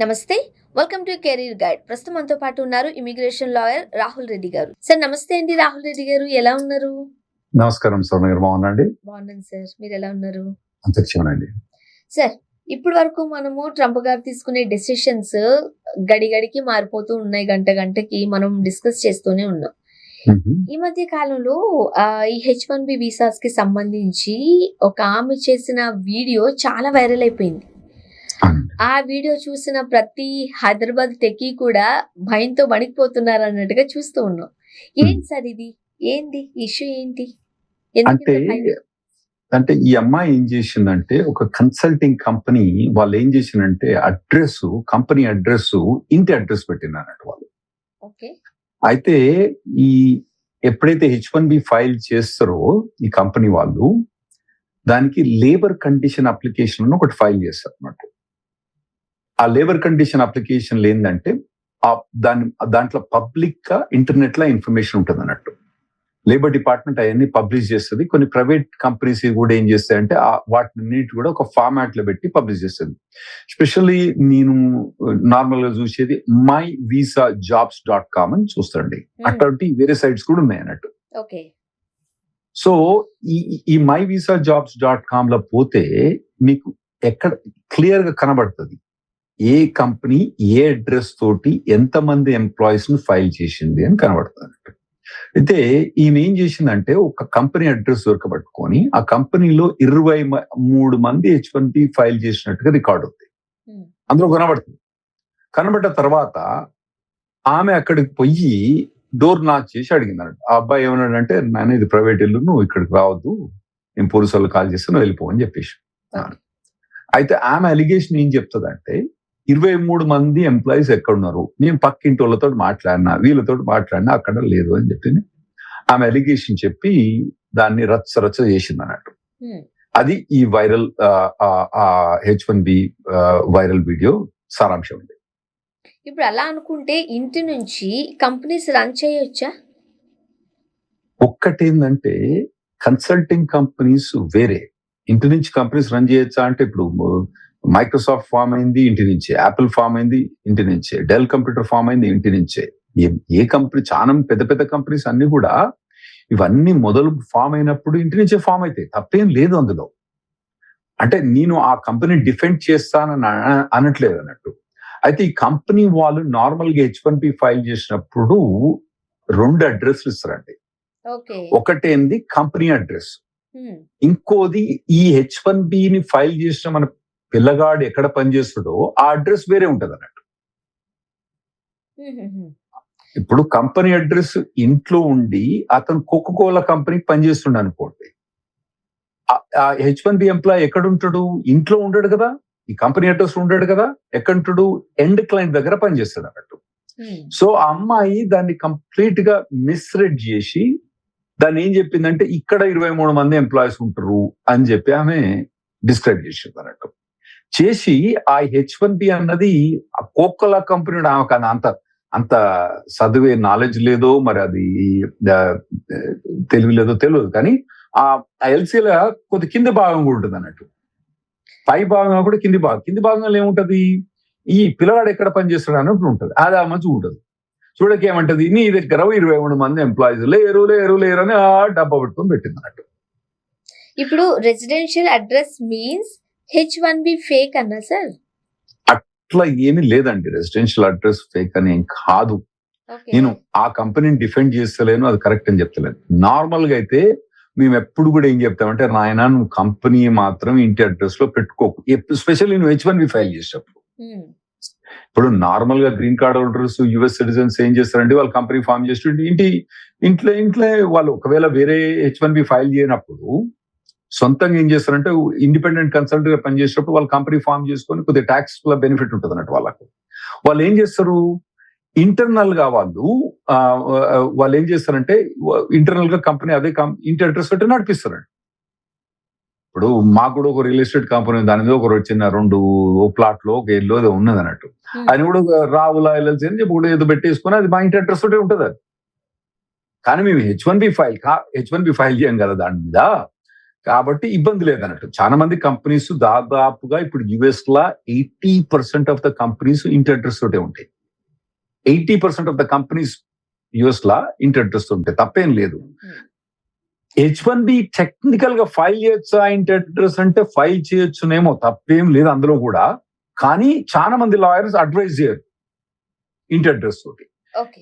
నమస్తే. Welcome to career guide. ప్రస్తుతం మనతో పాటు ఉన్నారు ఇమిగ్రేషన్ లాయర్ రాహుల్ రెడ్డి గారు. సార్ నమస్తే అండి రాహుల్ రెడ్డి గారు. ఎలా ఉన్నారు? నమస్కారం సార్, మీరు బాగున్నాండి? బాగున్నాను సార్. మీరు ఎలా ఉన్నారు? అంతరిక్షమనండి. సార్ ఇప్పటి వరకు మనము ట్రంప్ గారు తీసుకునే డెసిషన్స్ గడిగడికి మారిపోతూ ఉన్నాయి. గంట గంటకి మనం డిస్కస్ చేస్తూనే ఉన్నాం. ఈ మధ్య కాలంలో ఈ H1B వీసాస్ కి సంబంధించి ఒక ఆమె చేసిన వీడియో చాలా వైరల్ అయిపోయింది. ఆ వీడియో చూసిన ప్రతి హైదరాబాద్ టెక్కీ కూడా భయంతో వణికిపోతున్నారు అన్నట్టుగా చూస్తూ ఉన్నాం. ఏంటి సార్ ఇది? ఏంది ఇష్యూ ఏంటి? అంటే అంటే ఈ అమ్మాయి ఏం చేసిందంటే, ఒక కన్సల్టింగ్ కంపెనీ వాళ్ళు ఏం చేసిందంటే కంపెనీ అడ్రస్ ఇంటి అడ్రస్ పెట్టినారట వాళ్ళు. ఓకే. అయితే ఈ ఎప్పుడైతే H1B ఫైల్ చేస్తారో ఈ కంపెనీ వాళ్ళు, దానికి లేబర్ కండిషన్ అప్లికేషన్ ఒకటి ఫైల్ చేస్తారు అన్నట్టు. ఆ లేబర్ కండిషన్ అప్లికేషన్ ఏంటంటే దాంట్లో పబ్లిక్ గా ఇంటర్నెట్ లో ఇన్ఫర్మేషన్ ఉంటుంది అన్నట్టు. లేబర్ డిపార్ట్మెంట్ అవన్నీ పబ్లిష్ చేస్తుంది. కొన్ని ప్రైవేట్ కంపెనీస్ కూడా ఏం చేస్తాయంటే వాటిని కూడా ఒక ఫార్మాట్ లో పెట్టి పబ్లిష్ చేస్తుంది. స్పెషల్లీ నేను నార్మల్ గా చూసేది myvisajobs.com అని చూస్తాండి. అట్లాంటి వేరే సైట్స్ కూడా ఉన్నాయి అన్నట్టు. సో ఈ myvisajobs.com లో పోతే మీకు ఎక్కడ క్లియర్ గా కనబడుతుంది ఏ కంపెనీ ఏ అడ్రస్ తోటి ఎంతమంది ఎంప్లాయీస్ ను ఫైల్ చేసింది అని కనబడుతుంది. అయితే ఈమె ఏం చేసిందంటే, ఒక కంపెనీ అడ్రస్ దొరకబట్టుకొని ఆ కంపెనీలో 23 మంది H1B ఫైల్ చేసినట్టుగా రికార్డు ఉంది. అందులో కనబడ్డ తర్వాత ఆమె అక్కడికి పోయి డోర్ నాక్ చేసి అడిగిందన్నట్టు. ఆ అబ్బాయి ఏమన్నాడంటే, నేను ఇది ప్రైవేట్ ఇల్లు, నువ్వు ఇక్కడికి రావద్దు, నేను పోలీసు వాళ్ళు కాల్ చేస్తే నువ్వు వెళ్ళిపోవని చెప్పేసి. అయితే ఆమె అలిగేషన్ ఏం చెప్తుందంటే, 23 మంది ఎంప్లాయీస్ ఎక్కడున్నారు, నేను పక్కింటి వాళ్ళతో మాట్లాడినా, వీళ్ళతో మాట్లాడినా, అక్కడ లేదు అని చెప్పి ఆమె అలిగేషన్ చెప్పి దాన్ని రచ్చ చేసింది అన్నట్టు. అది ఈ వైరల్ H1B వైరల్ వీడియో సారాంశం ఉంది. ఇప్పుడు అలా అనుకుంటే ఇంటి నుంచి కంపెనీస్ రన్ చేయొచ్చా? ఒక్కటేందంటే, కన్సల్టింగ్ కంపెనీస్ వేరే, ఇంటి నుంచి కంపెనీస్ రన్ చేయొచ్చా అంటే, ఇప్పుడు మైక్రోసాఫ్ట్ ఫామ్ అయింది ఇంటి నుంచే, యాపిల్ ఫామ్ అయింది ఇంటి నుంచే, డెల్ కంప్యూటర్ ఫామ్ అయింది ఇంటి నుంచే. ఏ కంపెనీ, చాలా పెద్ద కంపెనీస్ అన్ని కూడా ఇవన్నీ మొదలు ఫామ్ అయినప్పుడు ఇంటి నుంచే ఫామ్ అవుతాయి, తప్పేం లేదు అందులో. అంటే నేను ఆ కంపెనీ డిఫెండ్ చేస్తానని అనట్లేదు అన్నట్టు. అయితే ఈ కంపెనీ వాళ్ళు నార్మల్ గా H1B ఫైల్ చేసినప్పుడు 2 అడ్రస్లు ఇస్తారండి. ఒకటేంది కంపెనీ అడ్రస్, ఇంకోది ఈ H1B ని ఫైల్ చేసిన మన పిల్లగాడు ఎక్కడ పనిచేస్తాడో ఆ అడ్రస్ వేరే ఉంటది అన్నట్టు. ఇప్పుడు కంపెనీ అడ్రస్ ఇంట్లో ఉండి అతను కోకోకోలా కంపెనీకి పనిచేస్తుండ అనుకోండి, ఆ H1B ఎంప్లాయ్ ఎక్కడ ఉంటాడు? ఇంట్లో ఉండడు కదా, ఈ కంపెనీ అడ్రస్ ఉండడు కదా, ఎక్కడుంటాడు? ఎండ్ క్లయింట్ దగ్గర పనిచేస్తాడు అన్నట్టు. సో ఆ అమ్మాయి దాన్ని కంప్లీట్ గా మిస్రెడ్ చేసి దాన్ని ఏం చెప్పిందంటే, ఇక్కడ 23 మంది ఎంప్లాయీస్ ఉంటారు అని చెప్పి ఆమె డిస్క్రైబ్ చేసింది అన్నట్టు. చేసి ఆ H1B అన్నది కోకోలా కంపెనీ, ఆమెకు అంత చదివే నాలెడ్జ్ లేదో, మరి అది తెలివి లేదో తెలియదు, కానీ ఆ ఎల్సీలో కొద్ది కింది భాగం కూడా ఉంటుంది అన్నట్టు. పై భాగం కూడా కింది భాగంలో ఏముంటది? ఈ పిల్లగాడు ఎక్కడ పనిచేస్తాడు అన్నట్టు ఉంటుంది. అది ఆ మంచి ఉంటుంది. చూడకేమంటది, నీ దగ్గర 23 మంది ఎంప్లాయీస్ లేరు అని ఆ డబ్బా పెట్టుకొని పెట్టింది అన్నట్టు. ఇప్పుడు residential address means H1B fake అన్నా సార్? అట్లా ఏమీ లేదండి, రెసిడెన్షియల్ అడ్రస్ ఫేక్ అని ఏం కాదు. నేను ఆ కంపెనీని డిఫెండ్ చేస్తలేను, అది కరెక్ట్ అని చెప్తలేను. నార్మల్ గా అయితే మేము ఎప్పుడు కూడా ఏం చెప్తామంటే, నాయన నువ్వు కంపెనీ మాత్రం ఇంటి అడ్రస్ లో పెట్టుకోకు, ఎస్పెషల్లీ నువ్వు H1B ఫైల్ చేసేటప్పుడు. ఇప్పుడు నార్మల్ గా green card holders, US citizens ఏం చేస్తారంటే, వాళ్ళు కంపెనీ ఫామ్ చేస్తుంటే ఇంట్లో వాళ్ళు ఒకవేళ వేరే H1B ఫైల్ చేయనప్పుడు సొంతంగా ఏం చేస్తారంటే, ఇండిపెండెంట్ కన్సల్టెంట్ గా పనిచేసేటప్పుడు వాళ్ళు కంపెనీ ఫామ్ చేసుకొని కొద్దిగా ట్యాక్స్ బెనిఫిట్ ఉంటుంది అన్నట్టు వాళ్ళకు. వాళ్ళు ఏం చేస్తారు, ఇంటర్నల్ గా వాళ్ళు ఏం చేస్తారంటే, ఇంటర్నల్ గా కంపెనీ అదే ఇంటి అడ్రస్ పెట్టి నడిపిస్తారండి. ఇప్పుడు మాకు కూడా ఒక రియల్ ఎస్టేట్ కంపెనీ, దాని మీద ఒక చిన్న 2 ప్లాట్ లో ఒక ఇల్లు ఏదో ఉన్నది అన్నట్టు. అది కూడా రావుల LLC అని చెప్పి కూడా ఏదో పెట్టేసుకుని అది మా ఇంటి అడ్రస్ తోటే ఉంటుంది అది. కానీ మేము H1B ఫైల్ చేయం కదా దాని మీద. కాబట్టి ఇబ్బంది లేదన్నట్టు. చాలా మంది కంపెనీస్ దాదాపుగా ఇప్పుడు యుఎస్ లా 80% ఆఫ్ ద కంపెనీస్ ఇంటర్డ్రెస్ తోటే ఉంటాయి. 80% ఆఫ్ ద కంపెనీస్ యుఎస్ లా ఇంటర్డ్రెస్ ఉంటాయి, తప్పేం లేదు. H1B టెక్నికల్ గా ఫైల్ చేయొచ్చా ఇంటర్డ్రెస్ అంటే ఫైల్ చేయొచ్చునేమో, తప్పేం లేదు అందులో కూడా. కానీ చాలా మంది లాయర్స్ అడ్వైజ్ చేయరు ఇంటర్డ్రెస్ తోటి.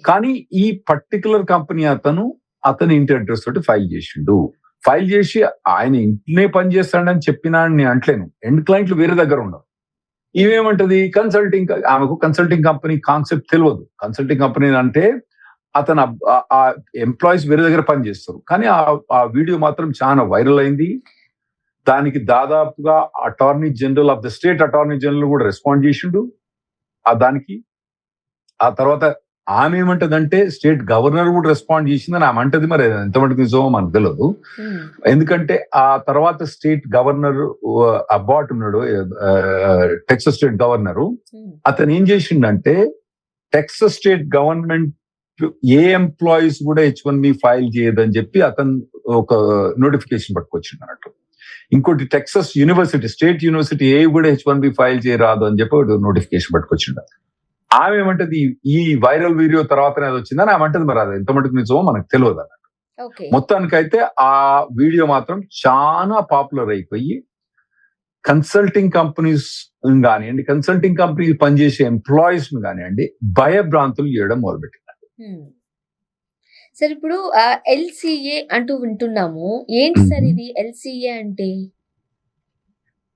కానీ ఈ పర్టికులర్ కంపెనీ అతను ఇంటర్డ్రెస్ తోటి ఫైల్ చేసిండు. ఫైల్ చేసి ఆయన ఇంట్లోనే పని చేస్తాడని చెప్పినా నేను అంటలేను. ఎండ్ క్లయింట్లు వేరే దగ్గర ఉండవు. ఇవేమంటది కన్సల్టింగ్, ఆమెకు కన్సల్టింగ్ కంపెనీ కాన్సెప్ట్ తెలియదు. కన్సల్టింగ్ కంపెనీ అంటే అతను ఆ ఎంప్లాయీస్ వేరే దగ్గర పని చేస్తారు. కానీ ఆ వీడియో మాత్రం చాలా వైరల్ అయింది. దానికి దాదాపుగా attorney general of the state attorney general కూడా రెస్పాండ్ చేసిండు దానికి. ఆ తర్వాత ఆమె ఏమంటదంటే స్టేట్ గవర్నర్ కూడా రెస్పాండ్ చేసిందని ఆమె అంటది. మరి ఎంతమంది నిజమో మనకు తెలియదు. ఎందుకంటే ఆ తర్వాత స్టేట్ గవర్నర్ అబ్బాట్ ఉన్నాడు, టెక్సస్ స్టేట్ గవర్నరు. అతను ఏం చేసిండంటే టెక్సస్ స్టేట్ గవర్నమెంట్ ఏ ఎంప్లాయీస్ కూడా H1B ఫైల్ చేయదని చెప్పి అతను ఒక నోటిఫికేషన్ పట్టుకొచ్చిండు అన్నట్టు. ఇంకోటి టెక్సస్ యూనివర్సిటీ, స్టేట్ యూనివర్సిటీ ఏ కూడా H1B ఫైల్ చేయరాదు అని చెప్పి నోటిఫికేషన్ పట్టుకొచ్చిండు. ఆమె ఏమంటది ఈ వైరల్ వీడియో తర్వాతనే అది వచ్చిందని ఆమె అంటది. మరి అది ఎంత మటుకు నిజమో మనకు తెలియదు అన్నట్టు. మొత్తానికైతే ఆ వీడియో మాత్రం చాలా పాపులర్ అయిపోయి కన్సల్టింగ్ కంపెనీస్ కానివ్వండి, కన్సల్టింగ్ కంపెనీ పనిచేసే ఎంప్లాయీస్ కానివ్వండి, భయభ్రాంతులు చేయడం మొదలుపెట్టింది. సార్ ఇప్పుడు LCA అంటూ వింటున్నాము, ఏంటి సార్ ఇది LCA అంటే?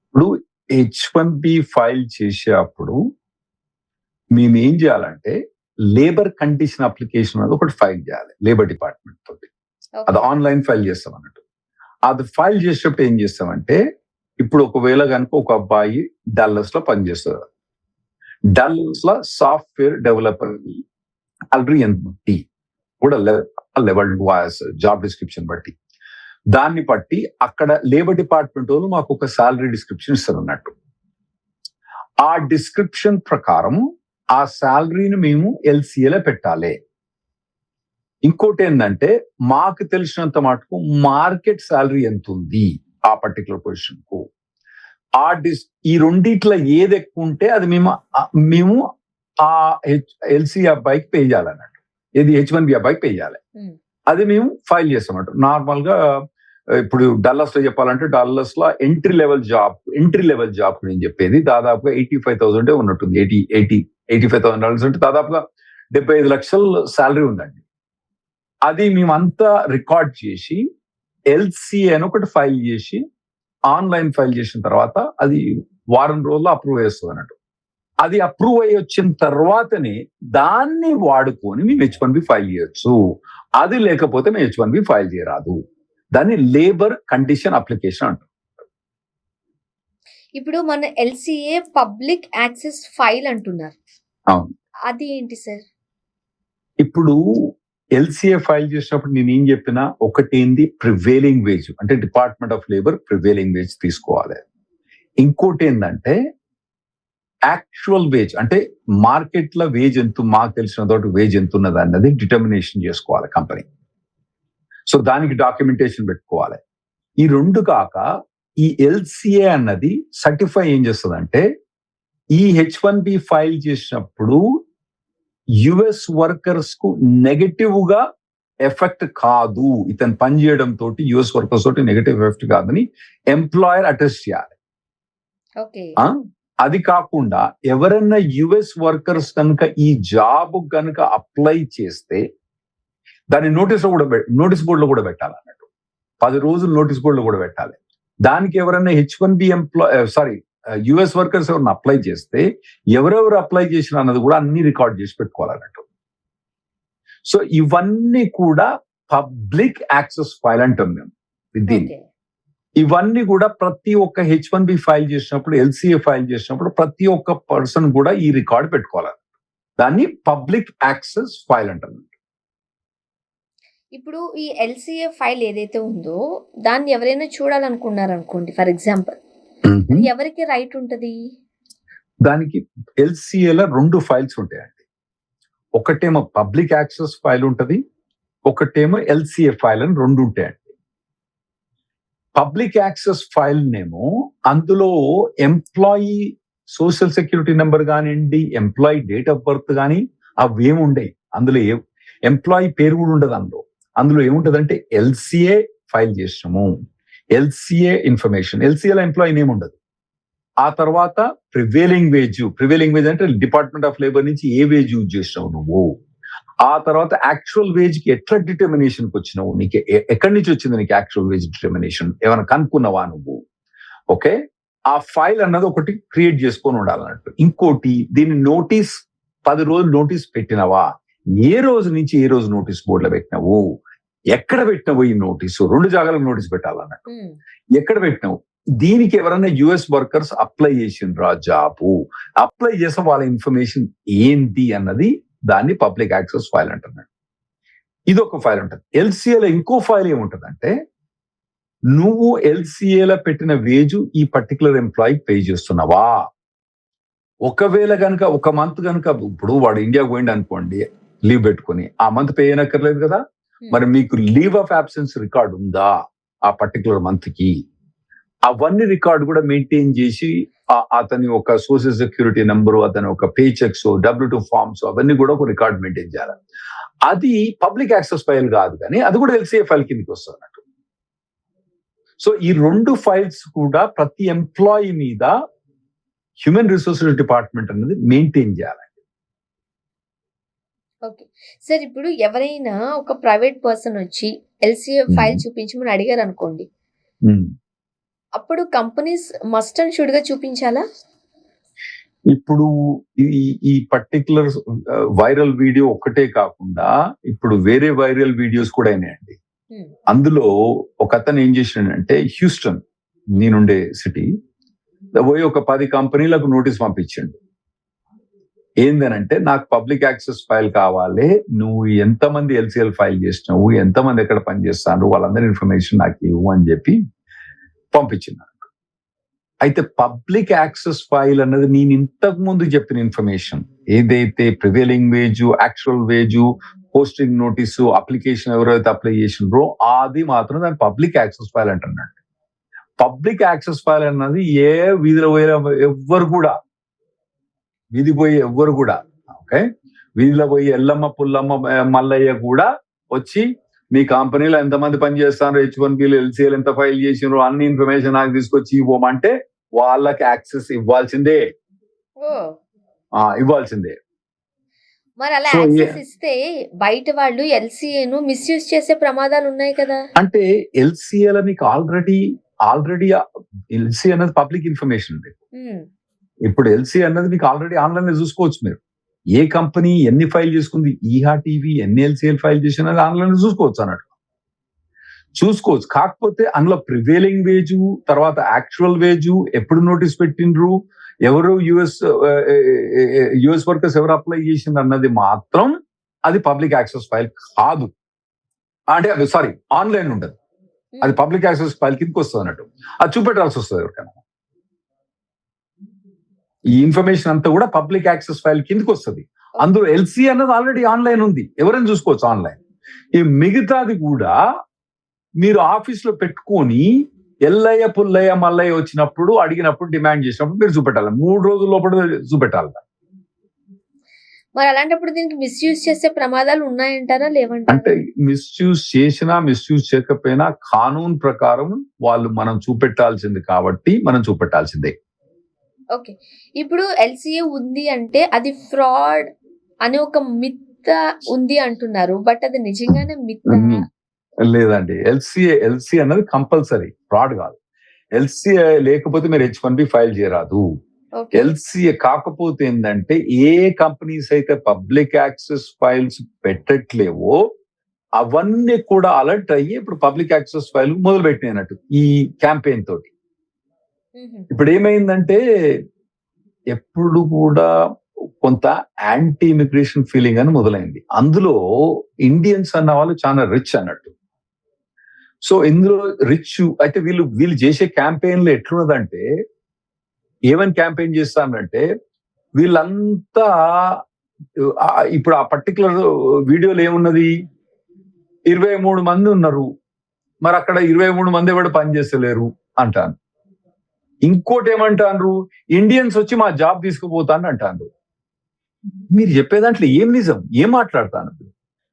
ఇప్పుడు H1B ఫైల్ చేసేటప్పుడు మేము ఏం చేయాలంటే లేబర్ కండిషన్ అప్లికేషన్ అనేది ఒకటి ఫైల్ చేయాలి లేబర్ డిపార్ట్మెంట్ తోటి. అది ఆన్లైన్ ఫైల్ చేస్తాం అన్నట్టు. అది ఫైల్ చేసేటప్పుడు ఏం చేస్తామంటే, ఇప్పుడు ఒకవేళ కనుక ఒక అబ్బాయి డల్లస్ లో పనిచేస్తారు, డల్లస్ లో సాఫ్ట్వేర్ డెవలపర్ సాలరీ ఎంత బట్టి కూడా లెవెల్ జాబ్ డిస్క్రిప్షన్ బట్టి దాన్ని బట్టి అక్కడ లేబర్ డిపార్ట్మెంట్ వాళ్ళు మాకు ఒక సాలరీ డిస్క్రిప్షన్ ఇస్తారు అన్నట్టు. ఆ డిస్క్రిప్షన్ ప్రకారం ఆ శాలరీని మేము LCAలో పెట్టాలి. ఇంకోటి ఏంటంటే మాకు తెలిసినంత మటుకు మార్కెట్ శాలరీ ఎంత ఉంది ఆ పర్టికులర్ పొజిషన్ కు, ఈ రెండిట్లో ఏది ఎక్కువ ఉంటే అది మేము ఆ LCA అబ్బాయికి పే చేయాలన్నట్టు. ఏది H1B అబ్బాయికి పే చేయాలి. అది మేము ఫైల్ చేస్తామంట. నార్మల్ గా ఇప్పుడు డల్లస్ లో చెప్పాలంటే డల్లస్ లో ఎంట్రీ లెవెల్ జాబ్ నేను చెప్పేది దాదాపుగా 85,000 ఉన్నట్టుంది. $85,000 అంటే దాదాపుగా 75 లక్షల శాలరీ ఉందండి. అది మేమంతా రికార్డ్ చేసి LCA అని ఒకటి ఫైల్ చేసి ఆన్లైన్ ఫైల్ చేసిన తర్వాత అది వారం రోజుల్లో అప్రూవ్ చేస్తుంది అన్నట్టు. అది అప్రూవ్ అయ్యి వచ్చిన తర్వాతనే దాన్ని వాడుకొని మేము H1B ఫైల్ చేయొచ్చు. అది లేకపోతే మేము H1B ఫైల్ చేయరాదు. దాన్ని లేబర్ కండిషన్ అప్లికేషన్ అంటారు. ఇప్పుడు మన LCA పబ్లిక్ యాక్సెస్ ఫైల్ అంటున్నారు, అది ఏంటి సార్? ఇప్పుడు LCA ఫైల్ చేసినప్పుడు నేను ఏం చెప్పినా ఒకటేంది ప్రివేలింగ్ వేజ్, అంటే department of labour prevailing wage తీసుకోవాలి. ఇంకోటి ఏంటంటే యాక్చువల్ వేజ్, అంటే మార్కెట్ లో వేజ్ ఎంత, మాకు తెలిసిన తోటి వేజ్ ఎంత ఉన్నది అన్నది డిటర్మినేషన్ చేసుకోవాలి కంపెనీ. సో దానికి డాక్యుమెంటేషన్ పెట్టుకోవాలి. ఈ రెండు కాక ఈ LCA అన్నది సర్టిఫై ఏం చేస్తుంది, ఈ H1B ఫైల్ చేసినప్పుడు యుఎస్ వర్కర్స్ కు నెగటివ్ గా ఎఫెక్ట్ కాదు, ఇతను పని చేయడం తోటి యుఎస్ వర్కర్స్ తోటి నెగటివ్ ఎఫెక్ట్ కాదని ఎంప్లాయర్ అటెస్ట్ చేయాలి. అది కాకుండా ఎవరైనా యుఎస్ వర్కర్స్ కనుక ఈ జాబ్ కనుక అప్లై చేస్తే దాన్ని నోటీస్ బోర్డులో కూడా పెట్టాలి అన్నట్టు. 10 రోజులు నోటీస్ బోర్డులో కూడా పెట్టాలి. దానికి ఎవరైనా H1B యుఎస్ వర్కర్స్ ఎవరైనా అప్లై చేస్తే ఎవరెవరు అప్లై చేసిన అన్నది కూడా అన్ని రికార్డ్ చేసి పెట్టుకోవాలన్నట్టు. సో ఇవన్నీ కూడా పబ్లిక్ యాక్సెస్ ఫైల్ అంటాం మేము దీన్ని. ఇవన్నీ కూడా ప్రతి ఒక్క H1B ఫైల్ చేసినప్పుడు, LCA ఫైల్ చేసినప్పుడు ప్రతి ఒక్క పర్సన్ కూడా ఈ రికార్డ్ పెట్టుకోవాలి. దాన్ని పబ్లిక్ యాక్సెస్ ఫైల్ అంటారు. ఇప్పుడు ఈ LCA ఫైల్ ఏదైతే ఉందో దాన్ని ఎవరైనా చూడాలనుకున్నారనుకోండి, ఫర్ ఎగ్జాంపుల్, ఎవరికి రైట్ ఉంటది? దానికి LCAలో 2 ఫైల్స్ ఉంటాయండి. ఒకటేమో పబ్లిక్ యాక్సెస్ ఫైల్ ఉంటది, ఒకటేమో LCA ఫైల్ అని 2 ఉంటాయండి. పబ్లిక్ యాక్సెస్ ఫైల్ నేమో అందులో ఎంప్లాయీ సోషల్ సెక్యూరిటీ నెంబర్ కానివ్వండి, ఎంప్లాయీ డేట్ ఆఫ్ బర్త్ కానీ అవి ఏముండయి. అందులో ఎంప్లాయీ పేరు కూడా ఉండదు. అందులో ఏముంటదంటే ఎల్సిఏ ఫైల్ చేసినాము, ఎల్సిఏ ఇన్ఫర్మేషన్, ఎల్సిఏలో ఎంప్లాయీ నేమ్ ఉండదు. ఆ తర్వాత ప్రివేలింగ్ వేజ్ అంటే డిపార్ట్మెంట్ ఆఫ్ లేబర్ నుంచి ఏ వేజ్ యూజ్ చేసినావు నువ్వు. ఆ తర్వాత యాక్చువల్ వేజ్ కి ఎట్లా డిటర్మినేషన్ కి వచ్చినావు, నీకు ఎక్కడి నుంచి వచ్చింది నీకు యాక్చువల్ వేజ్ డిటర్మినేషన్, ఏమైనా కనుక్కున్నావా నువ్వు. ఓకే, ఆ ఫైల్ అన్నది ఒకటి క్రియేట్ చేసుకొని ఉండాలన్నట్టు. ఇంకోటి, దీని నోటీస్ 10 రోజులు నోటీస్ పెట్టినవా, ఏ రోజు నుంచి ఏ రోజు నోటీస్ బోర్డులో పెట్టినావు, ఎక్కడ పెట్టినావు ఈ నోటీసు, 2 జాగాలకు నోటీస్ పెట్టాలన్నట్టు. ఎక్కడ పెట్టినావు, దీనికి ఎవరైనా యుఎస్ వర్కర్స్ అప్లై చేసిండ్రా జాబు, అప్లై చేసిన వాళ్ళ ఇన్ఫర్మేషన్ ఏంటి అన్నది దాన్ని పబ్లిక్ యాక్సెస్ ఫైల్ అంటున్నాడు. ఇది ఒక ఫైల్ ఉంటుంది. ఎల్సిఏలో ఇంకో ఫైల్ ఏముంటదంటే, నువ్వు ఎల్సిఏలో పెట్టిన వేజు ఈ పర్టికులర్ ఎంప్లాయీ పే చేస్తున్నావా. ఒకవేళ కనుక ఒక మంత్ కనుక, ఇప్పుడు వాడు ఇండియా పోయింది అనుకోండి లీవ్ పెట్టుకుని, ఆ మంత్ పే అయినక్కర్లేదు కదా. మరి మీకు లీవ్ ఆఫ్ అబ్సెన్స్ రికార్డ్ ఉందా ఆ పర్టికులర్ మంత్ కి, అవన్నీ రికార్డు కూడా మెయింటైన్ చేసి అతని ఒక సోషల్ సెక్యూరిటీ నెంబరు, అతని ఒక పే చెక్స్, W2 ఫార్మ్స్ అవన్నీ కూడా ఒక రికార్డ్ మెయింటైన్ చేయాలి. అది పబ్లిక్ యాక్సెస్ ఫైల్ కాదు, కానీ అది కూడా ఎల్సిఏ ఫైల్ కిందకి వస్తుంది అన్నట్టు. సో ఈ 2 ఫైల్స్ కూడా ప్రతి ఎంప్లాయీ మీద హ్యూమన్ రిసోర్సెస్ డిపార్ట్మెంట్ అనేది మెయింటైన్ చేయాలి. ఓకే సార్, ఇప్పుడు ఎవరైనా ఒక ప్రైవేట్ పర్సన్ వచ్చి ఎల్సిఏ ఫైల్ చూపించమని అడిగారు అనుకోండి, అప్పుడు కంపెనీస్ మస్ట్ అండ్ షుడ్ గా చూపించాలా? ఇప్పుడు ఈ పర్టికులర్ వైరల్ వీడియో ఒక్కటే కాకుండా ఇప్పుడు వేరే వైరల్ వీడియోస్ కూడా అయినాయండి. అందులో ఒక అతను ఏం చేసినాడంటే, హ్యూస్టన్ నేనుండే సిటీ పోయి ఒక 10 కంపెనీలకు నోటీస్ పంపించండు. ఏందనంటే, నాకు పబ్లిక్ యాక్సెస్ ఫైల్ కావాలి, నువ్వు ఎంతమంది ఎల్సిఎల్ ఫైల్ చేసినావు, ఎంతమంది ఎక్కడ పనిచేస్తాను, వాళ్ళందరి ఇన్ఫర్మేషన్ నాకు ఇవ్వు అని చెప్పి పంపించినాడు. అయితే పబ్లిక్ యాక్సెస్ ఫైల్ అన్నది నేను ఇంతకు ముందు చెప్పిన ఇన్ఫర్మేషన్ ఏదైతే prevailing wage, actual wage, posting notice, application ఎవరైతే అప్లై చేసినారో అది మాత్రం దాని పబ్లిక్ యాక్సెస్ ఫైల్ అంటున్నాడు. పబ్లిక్ యాక్సెస్ ఫైల్ అన్నది ఏ వీధిలో పోయిన ఎవ్వరు కూడా, వీధి పోయి ఎవ్వరు కూడా, ఓకే, వీధిలో పోయి ఎల్లమ్మ పుల్లమ్మ మల్లయ్య కూడా వచ్చి మీ కంపెనీలో ఎంతమంది పనిచేస్తారో, H1Bలు ఎల్సిఎల్ ఎంత ఫైల్ చేసినారో అన్ని ఇన్ఫర్మేషన్ నాకు తీసుకొచ్చి ఇవ్వమంటే వాళ్ళకి యాక్సెస్ ఇవ్వాల్సిందే. ఇవ్వాల్సిందే. మరి అలా యాక్సెస్ ఇస్తే బయట వాళ్ళు ఎల్సిఏను మిస్యూజ్ చేసే ప్రమాదాలు ఉన్నాయి కదా. అంటే ఎల్సిఏలో మీకు ఆల్రెడీ ఎల్సిఏ అనేది పబ్లిక్ ఇన్ఫర్మేషన్ ఉంది. ఇప్పుడు ఎల్సిఏ అన్నది మీకు ఆల్రెడీ ఆన్లైన్ లో చూసుకోవచ్చు. మీరు ఏ కంపెనీ ఎన్ని ఫైల్ చేసుకుంది, ఈహా టీవీ ఎన్ని ఎల్సిఎల్ ఫైల్ చేసినది ఆన్లైన్ లో చూసుకోవచ్చు అన్నట్టు. చూసుకోవచ్చు. కాకపోతే అందులో ప్రివేలింగ్ వేజు, తర్వాత యాక్చువల్ వేజు, ఎప్పుడు నోటీస్ పెట్టిండ్రు, ఎవరు యుఎస్ వర్కర్స్ ఎవరు అప్లై చేసిండ్రు అన్నది మాత్రం అది పబ్లిక్ యాక్సెస్ ఫైల్ కాదు. అంటే సారీ, ఆన్లైన్ ఉండదు, అది పబ్లిక్ యాక్సెస్ ఫైల్ కిందకి వస్తుంది అన్నట్టు. అది చూపెట్టాల్సి వస్తుంది ఎవరికైనా. ఈ ఇన్ఫర్మేషన్ అంతా కూడా పబ్లిక్ యాక్సెస్ ఫైల్ కిందకి వస్తుంది. అందులో ఎల్సీ అన్నది ఆల్రెడీ ఆన్లైన్ ఉంది, ఎవరైనా చూసుకోవచ్చు ఆన్లైన్. ఈ మిగతాది కూడా మీరు ఆఫీస్ లో పెట్టుకొని ఎల్లయ్య పుల్లయ్య మల్లయ్య వచ్చినప్పుడు అడిగినప్పుడు డిమాండ్ చేసినప్పుడు మీరు చూపెట్టాలి, 3 రోజుల లోపల చూపెట్టాలి. మరి అలాంటప్పుడు దీనికి మిస్యూజ్ చేసే ప్రమాదాలు ఉన్నాయంటారా లేవంటారా? అంటే మిస్యూజ్ చేసినా మిస్యూజ్ చేయకపోయినా కానూన్ ప్రకారం వాళ్ళు మనం చూపెట్టాల్సింది కాబట్టి మనం చూపెట్టాల్సిందే. ఓకే, ఇప్పుడు ఎల్సిఏ ఉంది అంటే అది ఫ్రాడ్ అని ఒక మిత్ ఉంది అంటున్నారు, బట్ అది నిజంగానే మిత్ లేదండి. ఎల్సీ అన్నది కంపల్సరీ, ఫ్రాడ్ కాదు. ఎల్సీఏ లేకపోతే మీరు H1B ఫైల్ చేయరాదు. ఎల్సీఏ కాకపోతే ఏంటంటే, ఏ కంపెనీస్ అయితే పబ్లిక్ యాక్సెస్ ఫైల్స్ పెట్టట్లేవో అవన్నీ కూడా అలర్ట్ అయ్యి ఇప్పుడు పబ్లిక్ యాక్సెస్ ఫైల్ మొదలు పెట్టినట్టు ఈ క్యాంపెయిన్ తోటి. ఇప్పుడు ఏమైందంటే, ఎప్పుడు కూడా కొంత యాంటీ ఇమిగ్రేషన్ ఫీలింగ్ అని మొదలైంది. అందులో ఇండియన్స్ అన్న వాళ్ళు చాలా రిచ్ అన్నట్టు. సో ఇందులో రిచ్ అయితే వీళ్ళు చేసే క్యాంపెయిన్ లో ఎట్లున్నదంటే, ఏమని క్యాంపెయిన్ చేస్తానంటే, వీళ్ళంతా ఇప్పుడు ఆ పర్టికులర్ వీడియోలో ఏమున్నది, 23 మంది ఉన్నారు, మరి అక్కడ 23 మంది కూడా పనిచేస్తలేరు అంటాను. ఇంకోటి ఏమంటారు, ఇండియన్స్ వచ్చి మా జాబ్ తీసుకుపోతాను అంటారు. మీరు చెప్పే దాంట్లో ఏం నిజం, ఏం మాట్లాడతాను?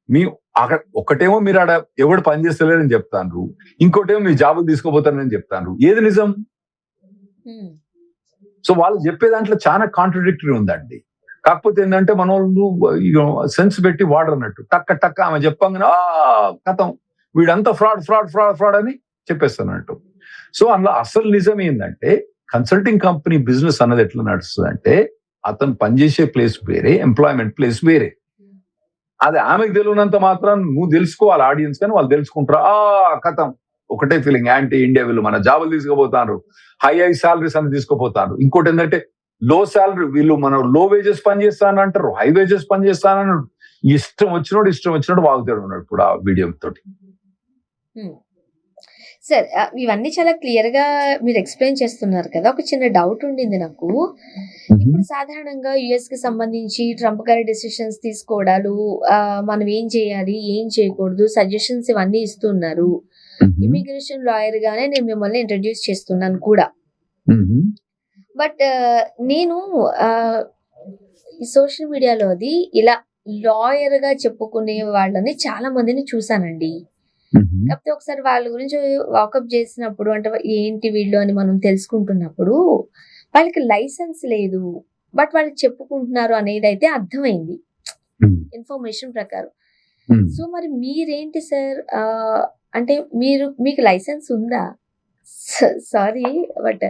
మీ అక్కడ ఒకటేమో మీరు ఆడ ఎవడు పనిచేస్తలేరని చెప్తాను, ఇంకోటేమో మీ జాబులు తీసుకుపోతానని చెప్తాను. ఏది నిజం? సో వాళ్ళు చెప్పే దాంట్లో చాలా కాంట్రడిక్టరీ ఉందండి. కాకపోతే ఏంటంటే మన వాళ్ళు సెన్స్ పెట్టి వాడరన్నట్టు టక్క టక్క ఆమె చెప్పంగానే కథం వీడంతా ఫ్రాడ్ ఫ్రాడ్ ఫ్రాడ్ ఫ్రాడ్ అని చెప్పేస్తానట్టు. సో అందులో అసలు నిజం ఏంటంటే కన్సల్టింగ్ కంపెనీ బిజినెస్ అన్నది ఎట్లా నడుస్తుంది అంటే అతను పనిచేసే ప్లేస్ వేరే, ఎంప్లాయ్మెంట్ ప్లేస్ వేరే. అది ఆమెకు తెలియనంత మాత్రం నువ్వు తెలుసుకోవాలి ఆడియన్స్, కానీ వాళ్ళు తెలుసుకుంటారు కథం ఒకటే ఫీలింగ్, యాంటీ ఇండియా, వీళ్ళు మన జాబులు తీసుకుపోతారు, హై సాలరీస్ అని తీసుకుపోతారు. ఇంకోటి ఏంటంటే లో సాలరీ, వీళ్ళు మనం లో వేజెస్ పని చేస్తానంటారు, హై వేజెస్ పని చేస్తానంటారు. ఇష్టం వచ్చినట్టు వాగుతాడు ఉన్నాడు ఇప్పుడు ఆ వీడియో తోటి. సార్ ఇవన్నీ చాలా క్లియర్ గా మీరు ఎక్స్ప్లెయిన్ చేస్తున్నారు కదా. ఒక చిన్న డౌట్ ఉండింది నాకు. ఇప్పుడు సాధారణంగా యుఎస్ కి సంబంధించి ట్రంప్ గారి డెసిషన్స్ తీసుకోవడాలు, మనం ఏం చేయాలి ఏం చేయకూడదు సజెషన్స్ ఇవన్నీ ఇస్తున్నారు. ఇమిగ్రేషన్ లాయర్ గానే నేను మిమ్మల్ని ఇంట్రడ్యూస్ చేస్తున్నాను కూడా. బట్ నేను సోషల్ మీడియాలో అది ఇలా లాయర్ గా చెప్పుకునే వాళ్ళని చాలా మందిని చూసానండి. కాకపోతే ఒకసారి వాళ్ళ గురించి వాకప్ చేసినప్పుడు, అంటే ఏంటి వీళ్ళు అని మనం తెలుసుకుంటున్నప్పుడు వాళ్ళకి లైసెన్స్ లేదు, బట్ వాళ్ళు చెప్పుకుంటున్నారు అనేది అయితే అర్థమైంది ఇన్ఫర్మేషన్ ప్రకారం. సో మరి మీరేంటి సార్, అంటే మీకు లైసెన్స్ ఉందా? సారీ బట్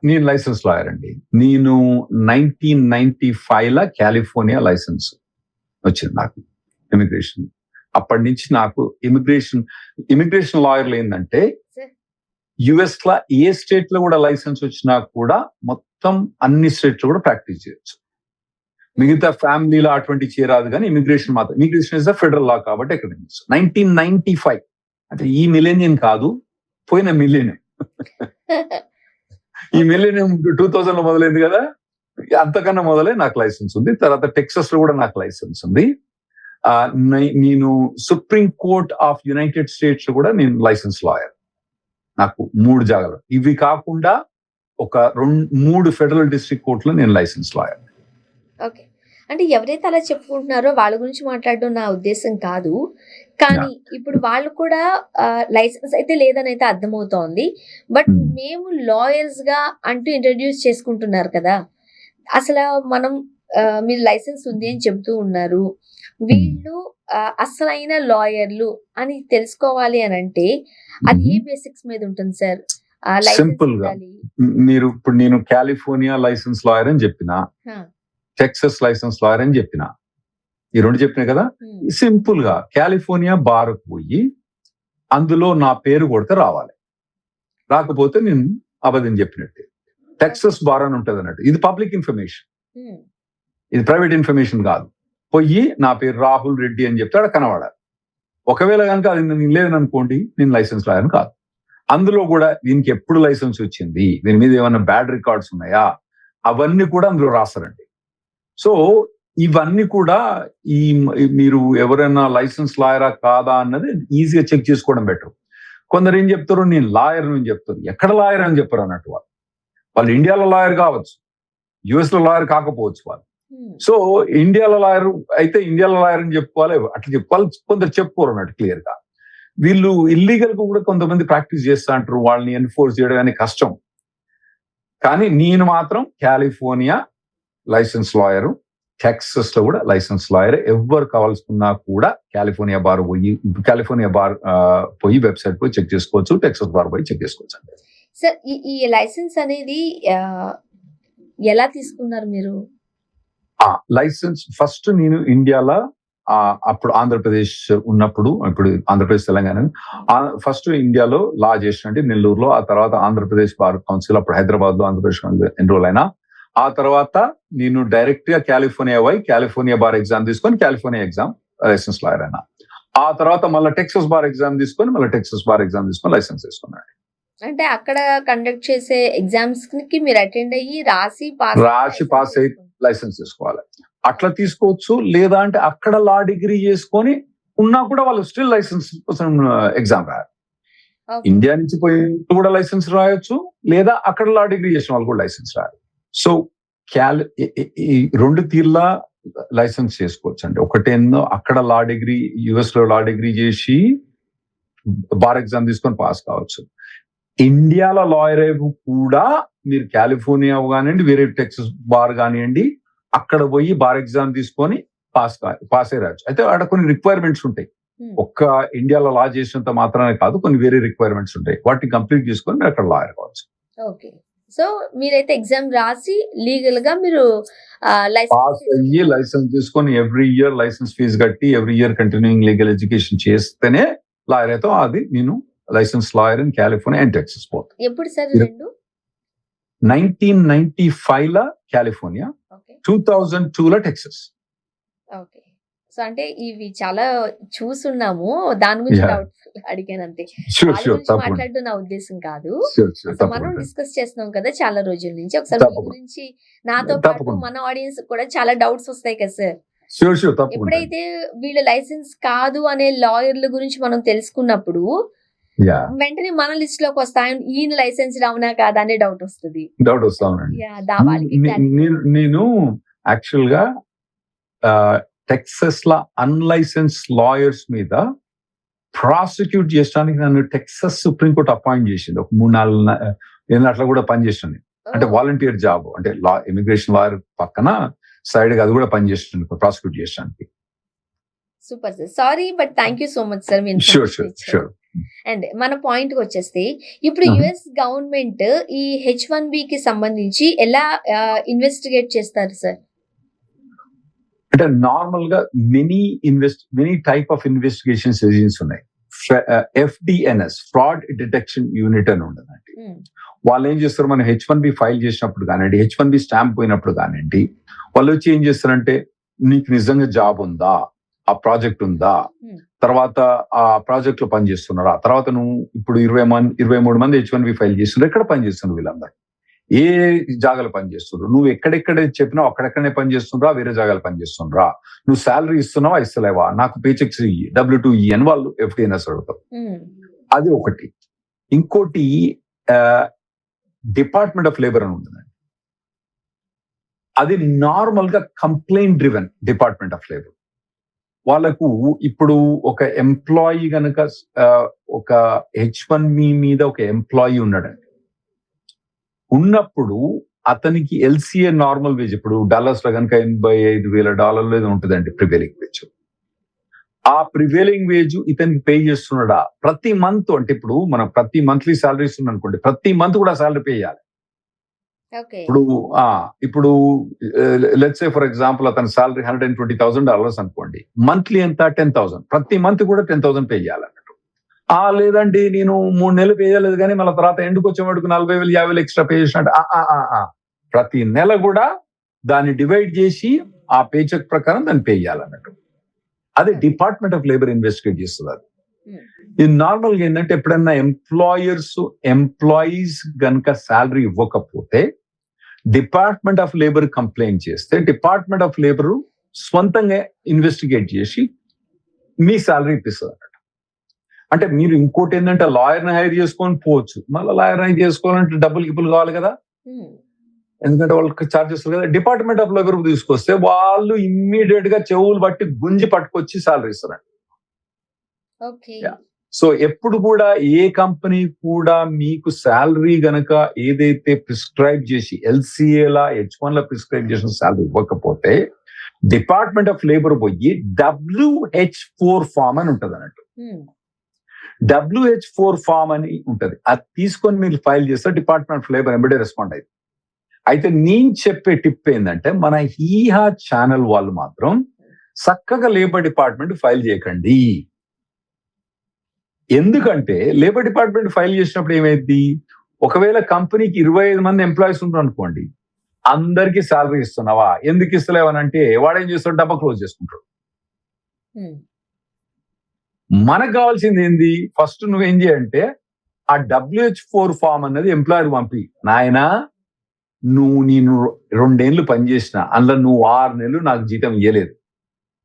నేను లైసెన్స్ లాయర్ అండి. నేను 1995 కాలిఫోర్నియా లైసెన్స్ వచ్చింది నాకు ఇమిగ్రేషన్. అప్పటి నుంచి నాకు ఇమిగ్రేషన్ లాయర్లు ఏంటంటే యుఎస్ లో ఏ స్టేట్ లో కూడా లైసెన్స్ వచ్చినా కూడా మొత్తం అన్ని స్టేట్ లో కూడా ప్రాక్టీస్ చేయొచ్చు. మిగతా ఫ్యామిలీలో అటువంటి చేరాదు, కానీ ఇమిగ్రేషన్ మాత్రం. ఇమిగ్రేషన్ ఇస్ ద ఫెడరల్ లా కాబట్టి ఎక్కడ 1995 అంటే ఈ మిలేనియం కాదు, పోయిన మిలేనియం. ఈ మిలేనియం 2000 లో మొదలైంది కదా, అంతకన్నా మొదలై నాకు లైసెన్స్ ఉంది. తర్వాత టెక్సస్ లో కూడా నాకు లైసెన్స్ ఉంది. నేను supreme court of United states లో కూడా నేను లైసెన్స్ లాయర్, నాకు 3 జాగాలు. ఇవి కాకుండా ఒక 3 ఫెడరల్ డిస్ట్రిక్ట్ కోర్టులో నేను లైసెన్స్ లాయర్. ఓకే, అంటే ఎవరైతే అలా చెప్పుకుంటున్నారో వాళ్ళ గురించి మాట్లాడడం నా ఉద్దేశం కాదు. కానీ ఇప్పుడు వాళ్ళు కూడా లైసెన్స్ అయితే లేదని అయితే అర్థమవుతోంది. బట్ మేము లాయర్స్ గా అంటూ ఇంట్రడ్యూస్ చేసుకుంటున్నారు కదా. అసలు మనం మీరు లైసెన్స్ ఉంది అని చెబుతూ ఉన్నారు. వీళ్ళు అసలైన లాయర్లు అని తెలుసుకోవాలి అని అంటే అది ఏ బేసిక్స్ మీద ఉంటుంది సార్? సింపుల్ గా మీరు ఇప్పుడు నేను కాలిఫోర్నియా లైసెన్స్ లాయర్ అని చెప్పిన, టెక్సస్ లైసెన్స్ లాయర్ అని చెప్పిన, ఈ 2 చెప్పినా కదా. సింపుల్ గా కాలిఫోర్నియా బార్కు పోయి అందులో నా పేరు కొడితే రావాలి, రాకపోతే నేను అబద్ధం చెప్పినట్టే. టెక్సస్ బార్ అని ఉంటుంది అన్నట్టు. ఇది పబ్లిక్ ఇన్ఫర్మేషన్, ఇది ప్రైవేట్ ఇన్ఫర్మేషన్ కాదు. పోయి నా పేరు రాహుల్ రెడ్డి అని చెప్తే అక్కడ కనబడాలి. ఒకవేళ కనుక అది నేను లేదనుకోండి, నేను లైసెన్స్ లాయర్ కాదు. అందులో కూడా దీనికి ఎప్పుడు లైసెన్స్ వచ్చింది, దీని మీద ఏమైనా బ్యాడ్ రికార్డ్స్ ఉన్నాయా, అవన్నీ కూడా అందులో రాస్తారండి. సో ఇవన్నీ కూడా మీరు ఎవరైనా లైసెన్స్ లాయరా కాదా అన్నది ఈజీగా చెక్ చేసుకోవడం బెటర్. కొందరు ఏం చెప్తారు, నేను లాయర్ అని చెప్తారు. ఎక్కడ లాయర్ అని చెప్పారు అన్నట్టు. వాళ్ళు ఇండియాలో లాయర్ కావచ్చు, యుఎస్ లో లాయర్ కాకపోవచ్చు వాళ్ళు. సో ఇండియాలో లాయర్ అయితే ఇండియాలో లాయర్ అని చెప్పుకోవాలి, అట్లా చెప్పుకోవాలి. కొందరు చెప్పుకోరు అన్నట్టు క్లియర్ గా. వీళ్ళు ఇల్లీగల్ గా కూడా కొంతమంది ప్రాక్టీస్ చేస్తా అంటారు, వాళ్ళని ఎన్ఫోర్స్ చేయడం అనేది కష్టం. కానీ నేను మాత్రం కాలిఫోర్నియా లైసెన్స్ లాయర్, టెక్సస్ లో కూడా లైసెన్స్ లాయర్. ఎవరు కావాల్సుకున్నా కూడా కాలిఫోర్నియా బార్ పోయి వెబ్సైట్ పోయి చెక్ చేసుకోవచ్చు, టెక్సస్ బార్ పోయి చెక్ చేసుకోవచ్చు. సార్ ఈ లైసెన్స్ అనేది ఎలా తీసుకున్నారు మీరు? లైసెన్స్ ఫస్ట్ నేను ఇండియాలో అప్పుడు ఆంధ్రప్రదేశ్ ఉన్నప్పుడు, ఇప్పుడు ఆంధ్రప్రదేశ్ తెలంగాణ, ఫస్ట్ ఇండియాలో లా చేసినట్టు నెల్లూరులో, ఆ తర్వాత ఆంధ్రప్రదేశ్ బార్ కౌన్సిల్ అప్పుడు హైదరాబాద్ లో ఆంధ్రప్రదేశ్ ఎన్రోల్ అయినా. ఆ తర్వాత నేను డైరెక్ట్ గా కాలిఫోర్నియా బార్ ఎగ్జామ్ తీసుకొని కాలిఫోర్నియా ఎగ్జామ్ లైసెన్స్ లాయర్ అయినా. ఆ తర్వాత మళ్ళీ టెక్సస్ బార్ ఎగ్జామ్ తీసుకొని లైసెన్స్ తీసుకున్నాను. అంటే అక్కడ కండక్ట్ చేసే ఎగ్జామ్స్ కి మీరు అటెండ్ అయ్యి రాసి పాస్ అయ్యి లైసెన్స్ తీసుకోవాలి. అట్లా తీసుకోవచ్చు, లేదా అంటే అక్కడ లా డిగ్రీ చేసుకొని ఉన్నా కూడా వాళ్ళు స్టిల్ లైసెన్స్ కోసం ఎగ్జామ్ రాయాలి. ఓకే. ఇండియా నుంచి పోయి కూడా లైసెన్స్ రాయొచ్చు, లేదా అక్కడ లా డిగ్రీ చేసిన వాళ్ళు కూడా లైసెన్స్ రాయాలి. సో ఈ 2 తీర్లా లైసెన్స్ చేసుకోవచ్చు అండి. ఒకటేందో అక్కడ లా డిగ్రీ, యుఎస్ లో లా డిగ్రీ చేసి బార్ ఎగ్జామ్ తీసుకొని పాస్ కావచ్చు. ఇండియాలో లాయర్ కూడా మీరు కాలిఫోర్నియా కానివ్వండి, వేరే టెక్సస్ బార్ కానివ్వండి, అక్కడ పోయి బార్ ఎగ్జామ్ తీసుకొని పాస్ అయ్యి రావచ్చు. అయితే అక్కడ కొన్ని రిక్వైర్మెంట్స్ ఉంటాయి. ఒక్క ఇండియాలో లా చేసినంత మాత్రమే కాదు, కొన్ని వేరే రిక్వైర్మెంట్స్ ఉంటాయి. వాటిని కంప్లీట్ చేసుకొని మీరు అక్కడ లాయర్ కావచ్చు. ఓకే. సో మీరైతే ఎగ్జామ్ రాసి లీగల్ గా మీరు పాస్ అయ్యి లైసెన్స్ తీసుకొని ఎవ్రీ ఇయర్ లైసెన్స్ ఫీజు కట్టి every year continuing legal education చేస్తేనే లాయర్ అయితే అది నేను license lawyer in California and Texas both. ఎప్పుడు సార్ రెండు? 1995 లో కాలిఫోర్నియా, 2002 లో టెక్సస్. ఓకే. సో అంటే ఇవి చాలా చూసున్నాము, దాని గురించి డౌట్ అడిగాను అంతే. మాట్లాడడం నా ఉద్దేశం కాదు. మనం డిస్కస్ చేస్తున్నాం కదా చాలా రోజుల నుంచి. ఒకసారి మీ గురించి నాతో పాటు మన ఆడియన్స్ కూడా చాలా డౌట్స్ వస్తాయి కదా సార్. ఎప్పుడైతే వీళ్ళ లైసెన్స్ కాదు అనే లాయర్ల గురించి మనం తెలుసుకున్నప్పుడు వెంటనే మన లిస్ట్ లోకి వస్తాయి, ఈయన లైసెన్స్ అవునా కాదా అనే డౌట్ వస్తుంది. నేను యాక్చువల్ గా టెక్సస్ లా అన్లైసెన్స్ లాయర్స్ మీద ప్రాసిక్యూట్ చేయడానికి నన్ను టెక్సస్ సుప్రీంకోర్టు అపాయింట్ చేసింది. ఒక 3-4 ఏళ్ళు అట్లా కూడా పనిచేస్తుంది. అంటే వాలంటీర్ జాబ్, అంటే లా ఇమిగ్రేషన్ లాయర్ పక్కన సైడ్ గా అది కూడా పనిచేస్తుంది ప్రాసిక్యూట్ చేయడానికి. Super sir. Sorry but thank you so much sir. Sure. And మన పాయింట్ కి వచ్చేస్తే, ఇప్పుడు యుఎస్ గవర్నమెంట్ ఈ H1B కి సంబంధించి ఎలా ఇన్వెస్టిగేట్ చేస్తారు సార్? అంటే నార్మల్ గా many type of investigations agencies ఉన్నాయి. FDNS, ఫ్రాడ్ డిటెక్షన్ యూనిట్ అని ఉండదండి. వాళ్ళు ఏం చేస్తారు, మనం H1B ఫైల్ చేసినప్పుడు కానివ్వండి, H1B స్టాంప్ పోయినప్పుడు కానివ్వండి, వాళ్ళు వచ్చి ఏం చేస్తారంటే, నీకు నిజంగా జాబ్ ఉందా, ఆ ప్రాజెక్ట్ ఉందా, తర్వాత ఆ ప్రాజెక్ట్ లో పనిచేస్తున్నారా, తర్వాత నువ్వు ఇప్పుడు 23 మంది H1B ఫైల్ చేస్తున్నారు, ఎక్కడ పనిచేస్తున్నారు వీళ్ళందరూ, ఏ జాగాలో పనిచేస్తున్నారు, నువ్వు ఎక్కడెక్కడ చెప్పినావు అక్కడెక్కడనే పనిచేస్తున్నారా, వేరే జాగాలో పనిచేస్తున్నారా, నువ్వు శాలరీ ఇస్తున్నావా ఇస్తలేవా, నాకు పేచెక్స్ ఇయ్యి, W2 ఇయ్యి అని వాళ్ళు FDNS అడుగుతారు. అది ఒకటి. ఇంకోటి డిపార్ట్మెంట్ ఆఫ్ లేబర్ అని ఉంటుందండి. అది నార్మల్ గా complaint driven department of labour. వాళ్ళకు ఇప్పుడు ఒక ఎంప్లాయీ గనక ఒక H1B మీద ఒక ఎంప్లాయీ ఉన్నాడండి, ఉన్నప్పుడు అతనికి LCA నార్మల్ వేజ్, ఇప్పుడు డాలర్స్ లో కనుక $85,000 ఏదో ఉంటుందండి ప్రివేలింగ్ వేజ్. ఆ ప్రివేలింగ్ వేజ్ ఇతనికి పే చేస్తున్నాడా ప్రతి మంత్? అంటే ఇప్పుడు మనం ప్రతి మంత్లీ శాలరీ ఇస్తుంది అనుకోండి, ప్రతి మంత్ కూడా శాలరీ పే చేయాలి. ఇప్పుడు లెట్స్ సే ఫర్ ఎగ్జాంపుల్ అతని శాలరీ $120,000 అనుకోండి, మంత్లీ ఎంత 10,000, ప్రతి మంత్ కూడా 10,000 పే చేయాలన్నట్టు. లేదండి నేను 3 నెలలు పే చేయలేదు కానీ మళ్ళీ తర్వాత ఎండుకు వచ్చేవాడికి 40,000 50,000 ఎక్స్ట్రా పే చేసినట్టు ప్రతి నెల కూడా దాన్ని డివైడ్ చేసి ఆ పే చెక్ ప్రకారం దాన్ని పే చేయాలన్నట్టు. అది డిపార్ట్మెంట్ ఆఫ్ లేబర్ ఇన్వెస్టిగేట్ చేస్తుంది. అది ఇది నార్మల్ గా ఏంటంటే, ఎప్పుడైనా ఎంప్లాయీస్ గనక శాలరీ ఇవ్వకపోతే డిపార్ట్మెంట్ ఆఫ్ లేబర్ కంప్లైంట్ చేస్తే డిపార్ట్మెంట్ ఆఫ్ లేబర్ స్వంతంగా ఇన్వెస్టిగేట్ చేసి మీ శాలరీ ఇప్పిస్తుంది అన్నట్టు. అంటే మీరు ఇంకోటి ఏంటంటే, లాయర్ని హైర్ చేసుకొని పోవచ్చు, మళ్ళీ లాయర్ హైర్ చేసుకోవాలంటే డబ్బులు కావాలి కదా, ఎందుకంటే వాళ్ళకి ఛార్జెస్ కదా. డిపార్ట్మెంట్ ఆఫ్ లేబర్ తీసుకొస్తే వాళ్ళు ఇమ్మీడియట్ గా చెవులు బట్టి గుంజి పట్టుకొచ్చి శాలరీ ఇస్తారండి. సో ఎప్పుడు కూడా ఏ కంపెనీ కూడా మీకు శాలరీ గనక ఏదైతే ప్రిస్క్రైబ్ చేసి LCA లా H1 లా ప్రిస్క్రైబ్ చేసిన శాలరీ ఇవ్వకపోతే డిపార్ట్మెంట్ ఆఫ్ లేబర్ పోయి WH4 ఫామ్ అని ఉంటది అన్నట్టు. WH4 ఫామ్ అని ఉంటది, అది తీసుకొని మీరు ఫైల్ చేస్తే డిపార్ట్మెంట్ ఆఫ్ లేబర్ ఎంబడే రెస్పాండ్ అయింది. అయితే నేను చెప్పే టిప్ ఏంటంటే, మన హీహా ఛానల్ వాళ్ళు మాత్రం చక్కగా లేబర్ డిపార్ట్మెంట్ ఫైల్ చేయకండి. ఎందుకంటే లేబర్ డిపార్ట్మెంట్ ఫైల్ చేసినప్పుడు ఏమైంది, ఒకవేళ కంపెనీకి 25 మంది ఎంప్లాయీస్ ఉంటారు అనుకోండి, అందరికీ శాలరీ ఇస్తున్నావా, ఎందుకు ఇస్తలేవనంటే వాడేం చేస్తాడు, డబ్బా క్లోజ్ చేసుకుంటాడు. మనకు కావాల్సింది ఏంది, ఫస్ట్ నువ్వేం చేయంటే ఆ WH4 ఫామ్ అన్నది ఎంప్లాయర్ పంపి, నాయనా నేను 2 ఏళ్ళు పనిచేసిన, అందులో నువ్వు 6 నెలలు నాకు జీతం ఇవ్వలేదు,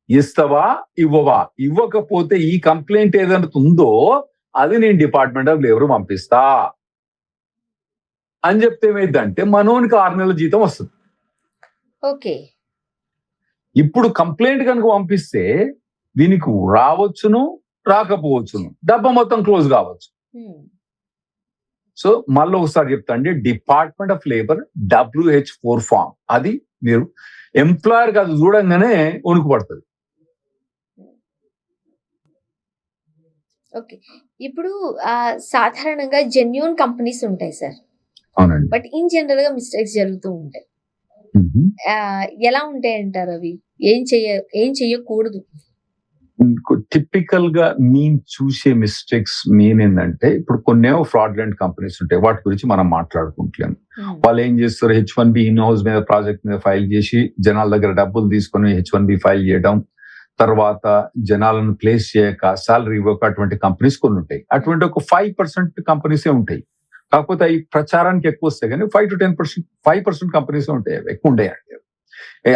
ఇస్తావా ఇవ్వవా, ఇవ్వకపోతే ఈ కంప్లైంట్ ఏదైనా ఉందో అది నేను డిపార్ట్మెంట్ ఆఫ్ లేబర్ పంపిస్తా అని చెప్తే ఏమైందంటే మనోనికి 6 నెలల జీతం వస్తుంది. ఓకే. ఇప్పుడు కంప్లైంట్ కనుక పంపిస్తే దీనికి రావచ్చును రాకపోవచ్చును, డబ్బా మొత్తం క్లోజ్ కావచ్చు. సో మళ్ళీ ఒకసారి చెప్తా అండి, department of labour WH4 form, అది మీరు ఎంప్లాయర్ అది చూడంగానే వణుకు పడుతుంది. ఓకే. ఇప్పుడు సాధారణంగా జెన్యూన్ కంపెనీస్ ఉంటాయి సార్. అవునండి. బట్ ఇన్ జనరల్ గా మిస్టేక్స్ జరుగుతూ ఉంటాయి. ఎలా ఉంటాయి అంటారు అవి? ఏం చెయ్యకూడదు? టిపికల్ గా మేము చూసే మిస్టేక్స్ మెయిన్ ఏంటంటే, ఇప్పుడు కొన్ని ఫ్రాడ్లెంట్ కంపెనీస్ ఉంటాయి, వాటి గురించి మనం మాట్లాడుకుంటలేము. వాళ్ళు ఏం చేస్తారు, H1B ఇన్ హౌస్ మీద ప్రాజెక్ట్ మీద ఫైల్ చేసి జనాల దగ్గర డబ్బులు తీసుకొని H1B ఫైల్ చేయడం, తర్వాత జనాలను ప్లేస్ చేయక సాలరీ ఇవ్వక అటువంటి కంపెనీస్ కొన్ని ఉంటాయి. అటువంటి ఒక 5% కంపెనీసే ఉంటాయి. కాకపోతే అవి ప్రచారానికి ఎక్కువ వస్తాయి, కానీ 5 to 10%, 5% కంపెనీసే ఉంటాయి, అవి ఎక్కువ ఉంటాయి అంటే.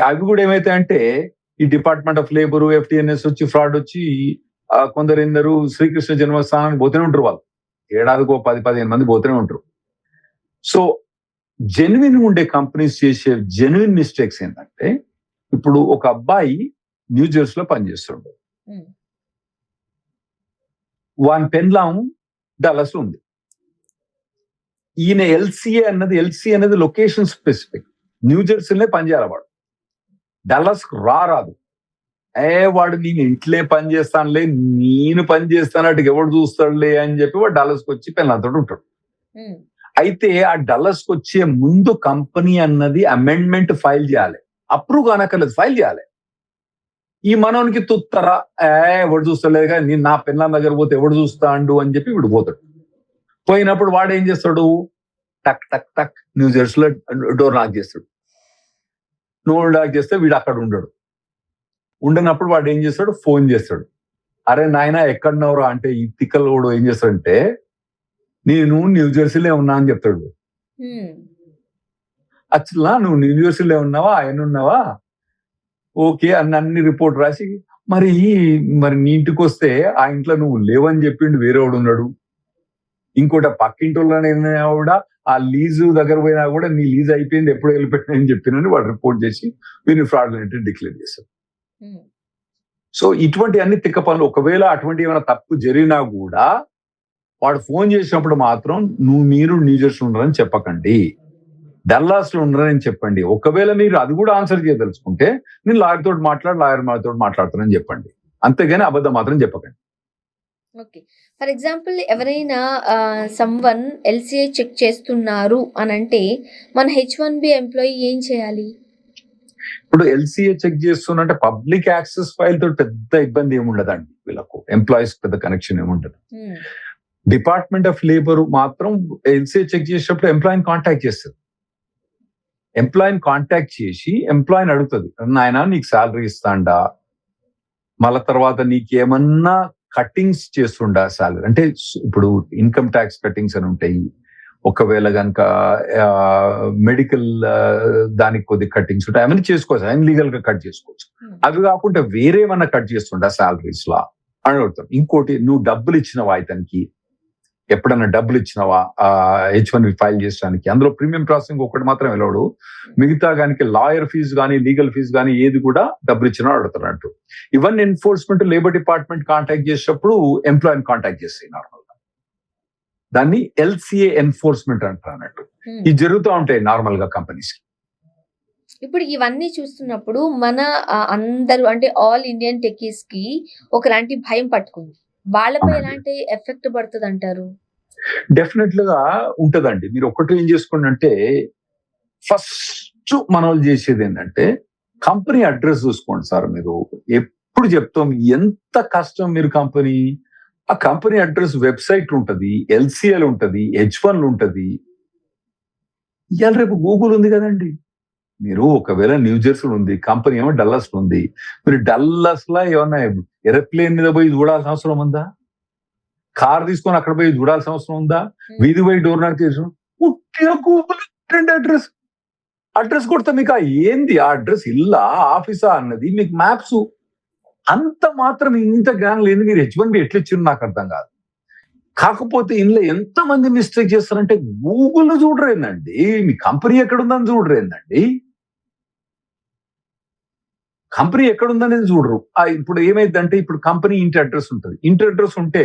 అవి కూడా ఏమైతాయంటే, ఈ డిపార్ట్మెంట్ ఆఫ్ లేబర్ FTNS వచ్చి ఫ్రాడ్ వచ్చి కొందరు శ్రీకృష్ణ జన్మస్థానానికి పోతూనే ఉంటారు. వాళ్ళు ఏడాదికో 10-15 మంది పోతూనే ఉంటారు. సో జెన్యున్ ఉండే కంపెనీస్ చేసే జెన్యున్ మిస్టేక్స్ ఏంటంటే, ఇప్పుడు ఒక అబ్బాయి న్యూ జెర్సీలో పనిచేస్తుండే, వాని పెన్లాం డల్లస్ లో ఉంది. ఈయన LCA అనేది లొకేషన్ స్పెసిఫిక్, న్యూ జెర్సీలోనే పనిచేయాలి. వాడు డల్లస్ రాదు. వాడు నేను ఇంట్లే పని చేస్తానులే, నేను పని చేస్తానట్టు ఎవడు చూస్తాడులే అని చెప్పి వాడు డల్లస్కి వచ్చి పెన్లాంతో ఉంటాడు. అయితే ఆ డల్లస్కి వచ్చే ముందు కంపెనీ అన్నది అమెండ్మెంట్ ఫైల్ చేయాలి, అప్రూవ్ కానక్కర్లేదు, ఫైల్ చేయాలి. ఈ మనోనికి తుత్తరా, ఎవడు చూస్తలేదు కానీ నేను నా పెన్లాం దగ్గర పోతే ఎవడు చూస్తాడు అని చెప్పి వీడు పోతాడు. పోయినప్పుడు వాడు ఏం చేస్తాడు, టక్ టక్ టక్ న్యూ జెర్సీలో డోర్ నాక్ చేస్తాడు. డోర్ నాక్ చేస్తే వీడు అక్కడ ఉండనప్పుడు వాడు ఏం చేస్తాడు, ఫోన్ చేస్తాడు. అరే నాయన ఎక్కడున్నావురా అంటే, ఈ తిక్కలోడు ఏం చేస్తాడంటే, నేను న్యూ జెర్సీలో ఉన్నా అని చెప్తాడు. అచ్చలా నువ్వు న్యూ జెర్సీలో ఉన్నావా, ఆయన ఉన్నావా, ఓకే అన్ని రిపోర్ట్ రాసి, మరి నీ ఇంటికి వస్తే ఆ ఇంట్లో నువ్వు లేవని చెప్పిండు, వేరేవాడు ఉన్నాడు. ఇంకోటి పక్కింటోళ్ళనైనా కూడా ఆ లీజు దగ్గర పోయినా కూడా నీ లీజ్ అయిపోయింది, ఎప్పుడు వెళ్ళిపెట్టినని చెప్పినని వాడు రిపోర్ట్ చేసి వీరిని ఫ్రాడ్లెంట్ డిక్లేర్ చేశారు. సో ఇటువంటి అన్ని తిక్క పనులు, ఒకవేళ అటువంటి ఏమైనా తప్పు జరిగినా కూడా వాడు ఫోన్ చేసినప్పుడు మాత్రం మీరు న్యూ జెర్సీలో ఉన్నారని చెప్పకండి, డల్లాస్ లో ఉన్నారని చెప్పండి. ఒకవేళ మీరు అది కూడా ఆన్సర్ చేయదలుచుకుంటే నేను లాయర్ తోటి మాట్లాడుతానని చెప్పండి, అంతేగాని అబద్ధం మాత్రం చెప్పకండి. ఓకే. ఫర్ ఎగ్జాంపుల్ ఎవరైనా సమ్వన్ LCA చెక్ చేస్తున్నారు అని అంటే మన H1B ఎంప్లాయీ ఏం చేయాలి? ఇప్పుడు LCA చెక్ చేస్తున్నంటే పబ్లిక్ యాక్సెస్ ఫైల్ తో పెద్ద ఇబ్బంది ఏముండదండి, వీళ్ళకు ఎంప్లాయీస్ పెద్ద కనెక్షన్ ఏముండదు. డిపార్ట్మెంట్ ఆఫ్ లేబర్ మాత్రం LCA చెక్ చేసేటప్పుడు ఎంప్లాయీని కాంటాక్ట్ చేస్తుంది. ఎంప్లాయీని కాంటాక్ట్ చేసి ఎంప్లాయీని అడుగుతుంది, నాయన నీకు శాలరీ ఇస్తాండా, మళ్ళా తర్వాత నీకేమన్నా కట్టింగ్స్ చేస్తుండా శాలరీ, అంటే ఇప్పుడు ఇన్కమ్ ట్యాక్స్ కట్టింగ్స్ అని ఉంటాయి, ఒకవేళ కనుక మెడికల్ దానికి కొద్ది కట్టింగ్స్ ఉంటాయి, అవన్నీ చేసుకోవచ్చు, ఆయన లీగల్ గా కట్ చేసుకోవచ్చు. అవి కాకుండా వేరేమన్నా కట్ చేస్తుండా శాలరీస్ లా అని అడుగుతాం. ఇంకోటి, నువ్వు డబ్బులు ఇచ్చినవా ఇతనికి, ఎప్పుడన్నా డబ్బులు ఇచ్చినవా H1B ఫైల్ చేయడానికి, అందులో ప్రీమియం ప్రాసెసింగ్ ఒకటి మాత్రం వెళ్ళాడు, మిగతా దానికి లాయర్ ఫీజు కానీ లీగల్ ఫీజు కానీ ఏది కూడా డబ్బులు ఇచ్చినా అడుగుతున్నట్టు. ఇవన్నీ ఎన్ఫోర్స్మెంట్ లేబర్ డిపార్ట్మెంట్ కాంటాక్ట్ చేసేటప్పుడు ఎంప్లాయీని కాంటాక్ట్ చేస్తాయి నార్మల్ గా, దాన్ని LCA ఎన్ఫోర్స్మెంట్ అంటారు అన్నట్టు. ఇది జరుగుతూ ఉంటాయి నార్మల్ గా కంపెనీస్. ఇప్పుడు ఇవన్నీ చూస్తున్నప్పుడు మన అందరూ అంటే ఆల్ ఇండియన్ టెక్కీస్ కి ఒకలాంటి భయం పట్టుకుంది, వాళ్ళపై ఎలాంటి ఎఫెక్ట్ పడుతుంది అంటారు? డెఫినెట్ గా ఉంటదండి. మీరు ఒకటి ఏం చేసుకోండి అంటే, ఫస్ట్ మన వాళ్ళు చేసేది ఏంటంటే కంపెనీ అడ్రస్ చూసుకోండి సార్. మీరు ఎప్పుడు చెప్తాం, ఎంత కష్టం మీరు ఆ కంపెనీ అడ్రస్ వెబ్సైట్ ఉంటది, LCL ఉంటది, H1 ఉంటది, ఇవాళ రేపు గూగుల్ ఉంది కదండి. మీరు ఒకవేళ న్యూ జెర్సీలో ఉంది, కంపెనీ ఏమో డల్లస్ లో ఉంది, మీరు డల్లస్ లో ఏమన్నా ఏరోప్లేన్ మీద పోయి చూడాల్సిన అవసరం ఉందా? కార్ తీసుకొని అక్కడ పోయి చూడాల్సిన అవసరం ఉందా? వీధి పోయి డోర్ నాక్ చేసిన గూగుల్ అడ్రస్ కొడితే మీకు ఏంది ఆ అడ్రస్, ఇల్లా ఆఫీసా అన్నది మీకు మ్యాప్స్ అంత మాత్రం ఇంత జ్ఞానం లేదు, మీరు H1B ఎట్లా ఇచ్చిండ్రు నాకు అర్థం కాదు. కాకపోతే ఇందులో ఎంతమంది మిస్టేక్ చేస్తారంటే గూగుల్ చూడరేందండి, మీ కంపెనీ ఎక్కడుందని చూడరేందండి, కంపెనీ ఎక్కడుందనేది చూడరు. ఇప్పుడు ఏమైందంటే ఇప్పుడు కంపెనీ ఇంటి అడ్రస్ ఉంటుంది. ఇంటి అడ్రస్ ఉంటే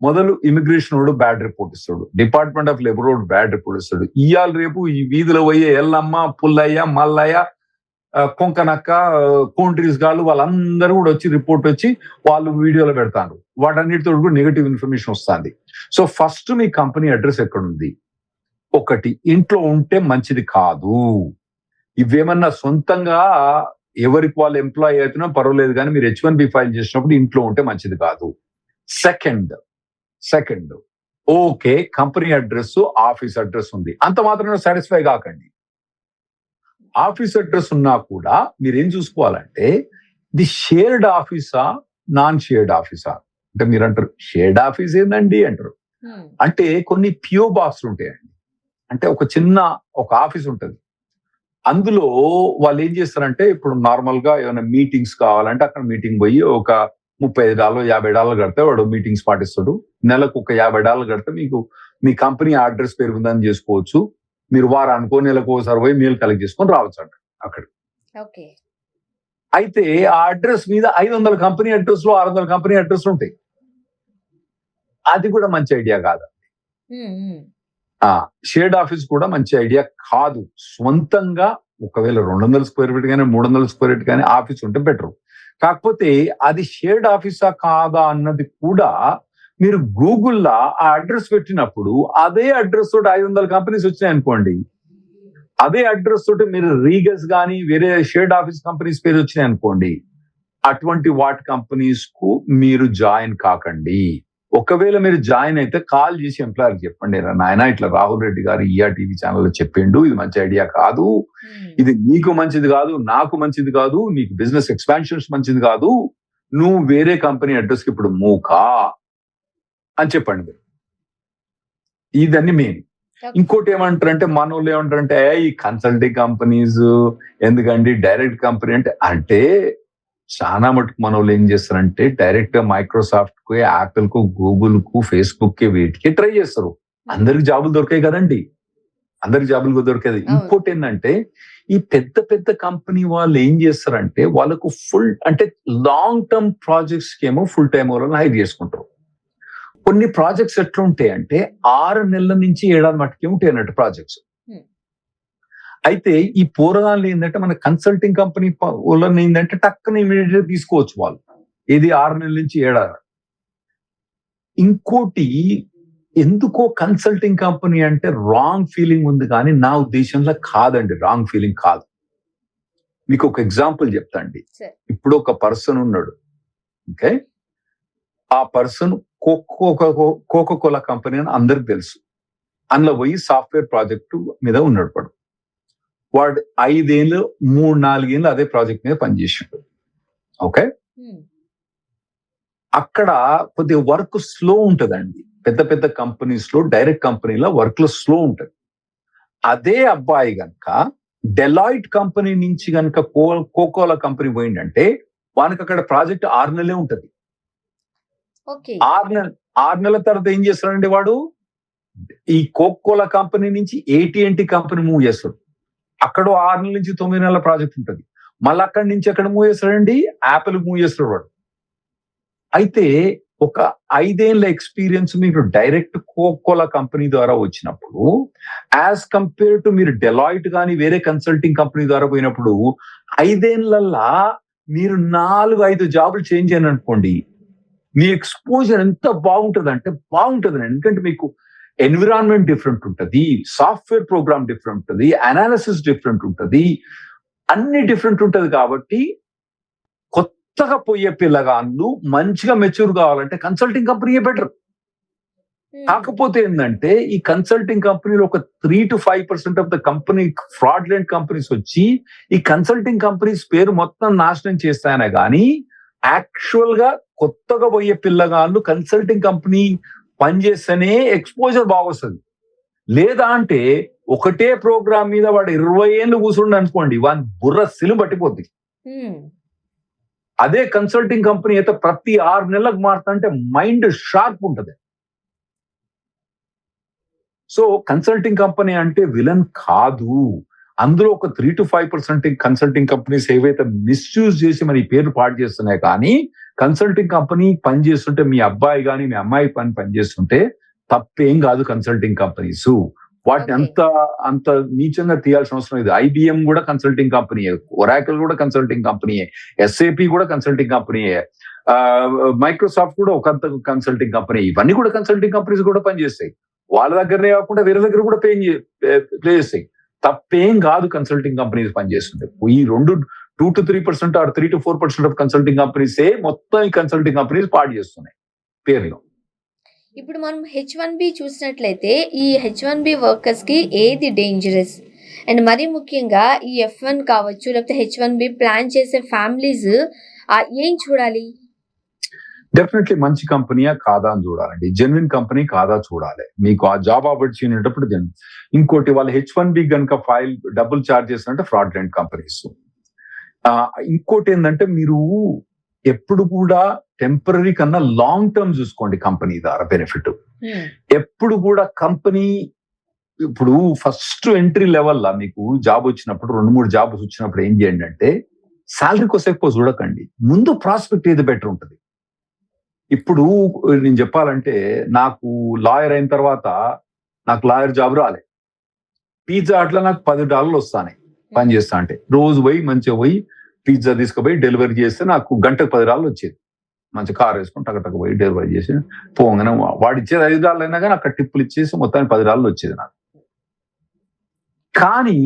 మొదలు ఇమిగ్రేషన్ వాడు బ్యాడ్ రిపోర్ట్ ఇస్తాడు, డిపార్ట్మెంట్ ఆఫ్ లేబర్ వాడు బ్యాడ్ రిపోర్ట్ ఇస్తాడు. ఇవాళ రేపు ఈ వీధిలో పోయే ఎల్లమ్మ, పుల్లయ్య, మల్లయ్య, కొంకనక్క, కోంట్రీస్ గాళ్ళు వాళ్ళందరూ కూడా వచ్చి రిపోర్ట్ వచ్చి వాళ్ళు వీడియోలో పెడతారు. వాటన్నిటితో కూడా నెగటివ్ ఇన్ఫర్మేషన్ వస్తుంది. సో ఫస్ట్ మీ కంపెనీ అడ్రస్ ఎక్కడుంది, ఒకటి ఇంట్లో ఉంటే మంచిది కాదు. ఇవేమన్నా సొంతంగా ఎవరికి వాళ్ళు ఎంప్లాయ్ అవుతున్నా పర్వాలేదు, కానీ మీరు H1B ఫైల్ చేసినప్పుడు ఇంట్లో ఉంటే మంచిది కాదు. Second okay, company address, office address ఉంది, అంత మాత్రం సాటిస్ఫై కాకండి. ఆఫీస్ అడ్రస్ ఉన్నా కూడా మీరు ఏం చూసుకోవాలంటే ఇది షేర్డ్ ఆఫీసా, నాన్ షేర్డ్ ఆఫీసా. అంటే మీరు అంటారు షేర్డ్ ఆఫీస్ ఏందండి అంటారు. అంటే కొన్ని పిఓ బాక్స్లు ఉంటాయండి. అంటే ఒక చిన్న ఆఫీస్ ఉంటుంది, అందులో వాళ్ళు ఏం చేస్తారంటే ఇప్పుడు నార్మల్ గా ఏమైనా మీటింగ్స్ కావాలంటే అక్కడ మీటింగ్ పోయి ఒక $35, $50 కడితే వాడు మీటింగ్స్ పాటిస్తాడు. నెలకు ఒక $50 కడితే మీకు మీ కంపెనీ అడ్రస్ పెరుగుందని చేసుకోవచ్చు. మీరు వారానికో నెలకు ఒకసారి పోయి మెయిల్ కలెక్ట్ చేసుకొని రావచ్చు అంట అక్కడ. అయితే ఆ అడ్రస్ మీద 500 కంపెనీ అడ్రస్ లో 600 కంపెనీ అడ్రస్ ఉంటాయి. అది కూడా మంచి ఐడియా కాదు. షేర్డ్ ఆఫీస్ కూడా మంచి ఐడియా కాదు. స్వంతంగా ఒకవేళ 200 స్క్వేర్ ఫీట్ కానీ 300 స్క్వేర్ ఫీట్ కానీ ఆఫీస్ ఉంటే బెటర్. కాకపోతే అది షేర్డ్ ఆఫీసా కాదా అన్నది కూడా మీరు గూగుల్లో ఆ అడ్రస్ పెట్టినప్పుడు అదే అడ్రస్ తోటి 500 కంపెనీస్ వచ్చినాయి అనుకోండి, అదే అడ్రస్ తోటి మీరు రీగస్ కానీ వేరే షేర్డ్ ఆఫీస్ కంపెనీస్ పేరు వచ్చినాయి అనుకోండి, అటువంటి వాటి కంపెనీస్ కు మీరు జాయిన్ కాకండి. ఒకవేళ మీరు జాయిన్ అయితే కాల్ చేసి ఎంప్లాయర్ చెప్పండి, నాయన ఇట్లా రాహుల్ రెడ్డి గారు టీవీ ఛానల్లో చెప్పిండు, ఇది మంచి ఐడియా కాదు, ఇది నీకు మంచిది కాదు, నాకు మంచిది కాదు, నీకు బిజినెస్ ఎక్స్పాన్షన్స్ మంచిది కాదు, నువ్వు వేరే కంపెనీ అడ్రస్ కి ఇప్పుడు మూకా అని చెప్పండి మీరు. ఇదన్నీ మెయిన్. ఇంకోటి ఏమంటారంటే మన వాళ్ళు ఏమంటారంటే ఈ కన్సల్టింగ్ కంపెనీస్ ఎందుకండి, డైరెక్ట్ కంపెనీ అంటే చాలా మటుకు మన వాళ్ళు ఏం చేస్తారంటే డైరెక్ట్ గా మైక్రోసాఫ్ట్ కు, యాపిల్ కు, గూగుల్ కు, ఫేస్బుక్ కి వీటికి ట్రై చేస్తారు. అందరికి జాబులు దొరికాయి కదండి, అందరికి జాబులు దొరికేది. ఇంకోటి ఏంటంటే ఈ పెద్ద పెద్ద కంపెనీ వాళ్ళు ఏం చేస్తారంటే వాళ్ళకు ఫుల్ అంటే లాంగ్ టర్మ్ ప్రాజెక్ట్స్ కి ఏమో ఫుల్ టైం వాళ్ళని హైర్ చేసుకుంటారు. కొన్ని ప్రాజెక్ట్స్ ఎట్లా ఉంటాయి అంటే 6 నెలల నుంచి 7 ఏడాది మట్టుకే ఉంటాయి అన్నట్టు ప్రాజెక్ట్స్. అయితే ఈ పోరగాళ్ళు ఏంటంటే మన కన్సల్టింగ్ కంపెనీ వాళ్ళని ఏంటంటే టక్కన ఇమీడియట్ గా తీసుకోవచ్చు వాళ్ళు, ఇది 6 నెలల నుంచి 7 ఏడాది. ఇంకోటి ఎందుకో కన్సల్టింగ్ కంపెనీ అంటే రాంగ్ ఫీలింగ్ ఉంది, కానీ నా ఉద్దేశంలో కాదండి, రాంగ్ ఫీలింగ్ కాదు. మీకు ఒక ఎగ్జాంపుల్ చెప్తా అండి. ఇప్పుడు ఒక పర్సన్ ఉన్నాడు, ఓకే, ఆ పర్సన్ కోకోకోలా కంపెనీ అని అందరికి తెలుసు. అందులో పోయి సాఫ్ట్వేర్ ప్రాజెక్టు మీద ఉన్నాడు. వాడు 5 ఏళ్ళు 3-4 ఏళ్ళు అదే ప్రాజెక్ట్ మీద పనిచేసాడు. ఓకే, అక్కడ కొద్దిగా వర్క్ స్లో ఉంటదండి. పెద్ద పెద్ద కంపెనీస్ లో, డైరెక్ట్ కంపెనీలో వర్క్ లో స్లో ఉంటది. అదే అబ్బాయి గనక డెలాయిట్ కంపెనీ నుంచి గనక కోకోలా కంపెనీ పోయిందంటే వానికి అక్కడ ప్రాజెక్ట్ 6 నెలలే ఉంటది. 6 నెలల తర్వాత ఏం చేస్తాడండి వాడు, ఈ కోకోలా కంపెనీ నుంచి AT&T కంపెనీ మూవ్ చేస్తాడు. అక్కడ 6 నెలల నుంచి 9 నెలల ప్రాజెక్ట్ ఉంటుంది. మళ్ళీ అక్కడి నుంచి ఎక్కడ మూవ్ చేస్తాడండి, యాపిల్ మూవ్ చేస్తాడు వాడు. అయితే ఒక 5 ఏళ్ల ఎక్స్పీరియన్స్ మీకు డైరెక్ట్ కోకోలా కంపెనీ ద్వారా వచ్చినప్పుడు యాజ్ కంపేర్ టు మీరు డెలాయిట్ కానీ వేరే కన్సల్టింగ్ కంపెనీ ద్వారా పోయినప్పుడు 5 ఏళ్లల్లా మీరు 4-5 జాబులు చేంజ్ అయిన అనుకోండి, మీ ఎక్స్పోజర్ ఎంత బాగుంటుంది బాగుంటుంది. ఎందుకంటే మీకు ఎన్విరాన్మెంట్ డిఫరెంట్ ఉంటుంది, సాఫ్ట్వేర్ ప్రోగ్రామ్ డిఫరెంట్ ఉంటుంది, అనాలిసిస్ డిఫరెంట్ ఉంటుంది, అన్ని డిఫరెంట్ ఉంటుంది. కాబట్టి కొత్తగా పోయే పిల్లగాళ్ళు మంచిగా మెచ్యూర్ కావాలంటే కన్సల్టింగ్ కంపెనీయే బెటర్. కాకపోతే ఏంటంటే ఈ కన్సల్టింగ్ కంపెనీలో ఒక 3-5% of the company fraudulent companies వచ్చి ఈ కన్సల్టింగ్ కంపెనీస్ పేరు మొత్తం నాశనం చేస్తాయనే కానీ యాక్చువల్ గా కొత్తగా పోయే పిల్లగాళ్ళు కన్సల్టింగ్ కంపెనీ పనిచేస్తేనే ఎక్స్పోజర్ బాగొస్తుంది. లేదా అంటే ఒకటే ప్రోగ్రామ్ మీద వాడు 20 ఏళ్ళు కూర్చుండి అనుకోండి, వాని బుర్ర సిలు పట్టిపోద్ది. అదే కన్సల్టింగ్ కంపెనీ అయితే ప్రతి 6 నెలలకు మారుతుంటే మైండ్ షార్ప్ ఉంటుంది. సో కన్సల్టింగ్ కంపెనీ అంటే విలన్ కాదు. అందులో ఒక 3 to 5% కన్సల్టింగ్ కంపెనీస్ ఏవైతే మిస్యూజ్ చేసి మరి పేరు పాడు చేస్తున్నాయి. కానీ కన్సల్టింగ్ కంపెనీ పని చేస్తుంటే మీ అబ్బాయి కానీ మీ అమ్మాయి పని చేస్తుంటే తప్పేం కాదు. కన్సల్టింగ్ కంపెనీస్ వాటిని అంత నీచంగా తీయాల్సిన అవసరం లేదు. IBM కూడా కన్సల్టింగ్ కంపెనీయే, ఒరాకిల్ కూడా కన్సల్టింగ్ కంపెనీయే, SAP కూడా కన్సల్టింగ్ కంపెనీయే, మైక్రోసాఫ్ట్ కూడా ఒక కన్సల్టింగ్ కంపెనీ. ఇవన్నీ కూడా కన్సల్టింగ్ కంపెనీస్ కూడా పనిచేస్తాయి. వాళ్ళ దగ్గరనే కాకుండా వేరే దగ్గర కూడా ప్లే చేస్తాయి. తప్పేం కాదు కన్సల్టింగ్ కంపెనీస్ పనిచేస్తుంటాయి. ఈ 2 to 3% or 3 to 4% of consulting కంపెనీసే మొత్తం ఈ కన్సల్టింగ్ కంపెనీస్ పాడు చేస్తున్నాయి పేరులో. ఇప్పుడు మనం H1B చూసినట్లయితే ఈ H1B వర్కర్స్ కి ఏది డేంజరస్, అండ్ మరీ ముఖ్యంగా ఈ F1 కావచ్చు లేకపోతే H1B ప్లాన్ చేసే ఫ్యామిలీస్ ఏం చూడాలి? డెఫినెట్లీ మంచి కంపెనీయా కాదా అని చూడాలండి. జెన్యున్ కంపెనీ కాదా చూడాలి. మీకు ఆ జాబ్ ఆపర్చునిటీ ఉన్నప్పుడు ఇంకోటి వాళ్ళు H1B కనుక ఫైల్ డబ్బులు చార్జ్ చేస్తారంటే ఫ్రాడ్లెంట్ కంపెనీస్. ఇంకోటి ఏంటంటే మీరు ఎప్పుడు కూడా టెంపరీ కన్నా లాంగ్ టర్మ్ చూసుకోండి కంపెనీ ద్వారా బెనిఫిట్. ఎప్పుడు కూడా కంపెనీ ఇప్పుడు ఫస్ట్ ఎంట్రీ లెవెల్ మీకు జాబ్ వచ్చినప్పుడు 2-3 జాబ్స్ వచ్చినప్పుడు ఏం చేయండి అంటే శాలరీ కోసం ఎక్కువ చూడకండి, ముందు ప్రాస్పెక్ట్ ఏది బెటర్ ఉంటుంది. ఇప్పుడు నేను చెప్పాలంటే నాకు లాయర్ అయిన తర్వాత నాకు లాయర్ జాబ్ రాలే. పిజ్జా అట్లా నాకు $10 వస్తానే పని చేస్తా అంటే, రోజు పోయి మంచిగా పోయి పిజ్జా తీసుకుపోయి డెలివరీ చేస్తే నాకు గంటకు $10 వచ్చేది. మంచి కార్ వేసుకుని టకటక పోయి డెలివరీ చేసి పోగానే వాడు ఇచ్చేది $5 అయినా కానీ అక్కడ టిప్పులు ఇచ్చేసి మొత్తానికి $10 వచ్చేది నాకు. కానీ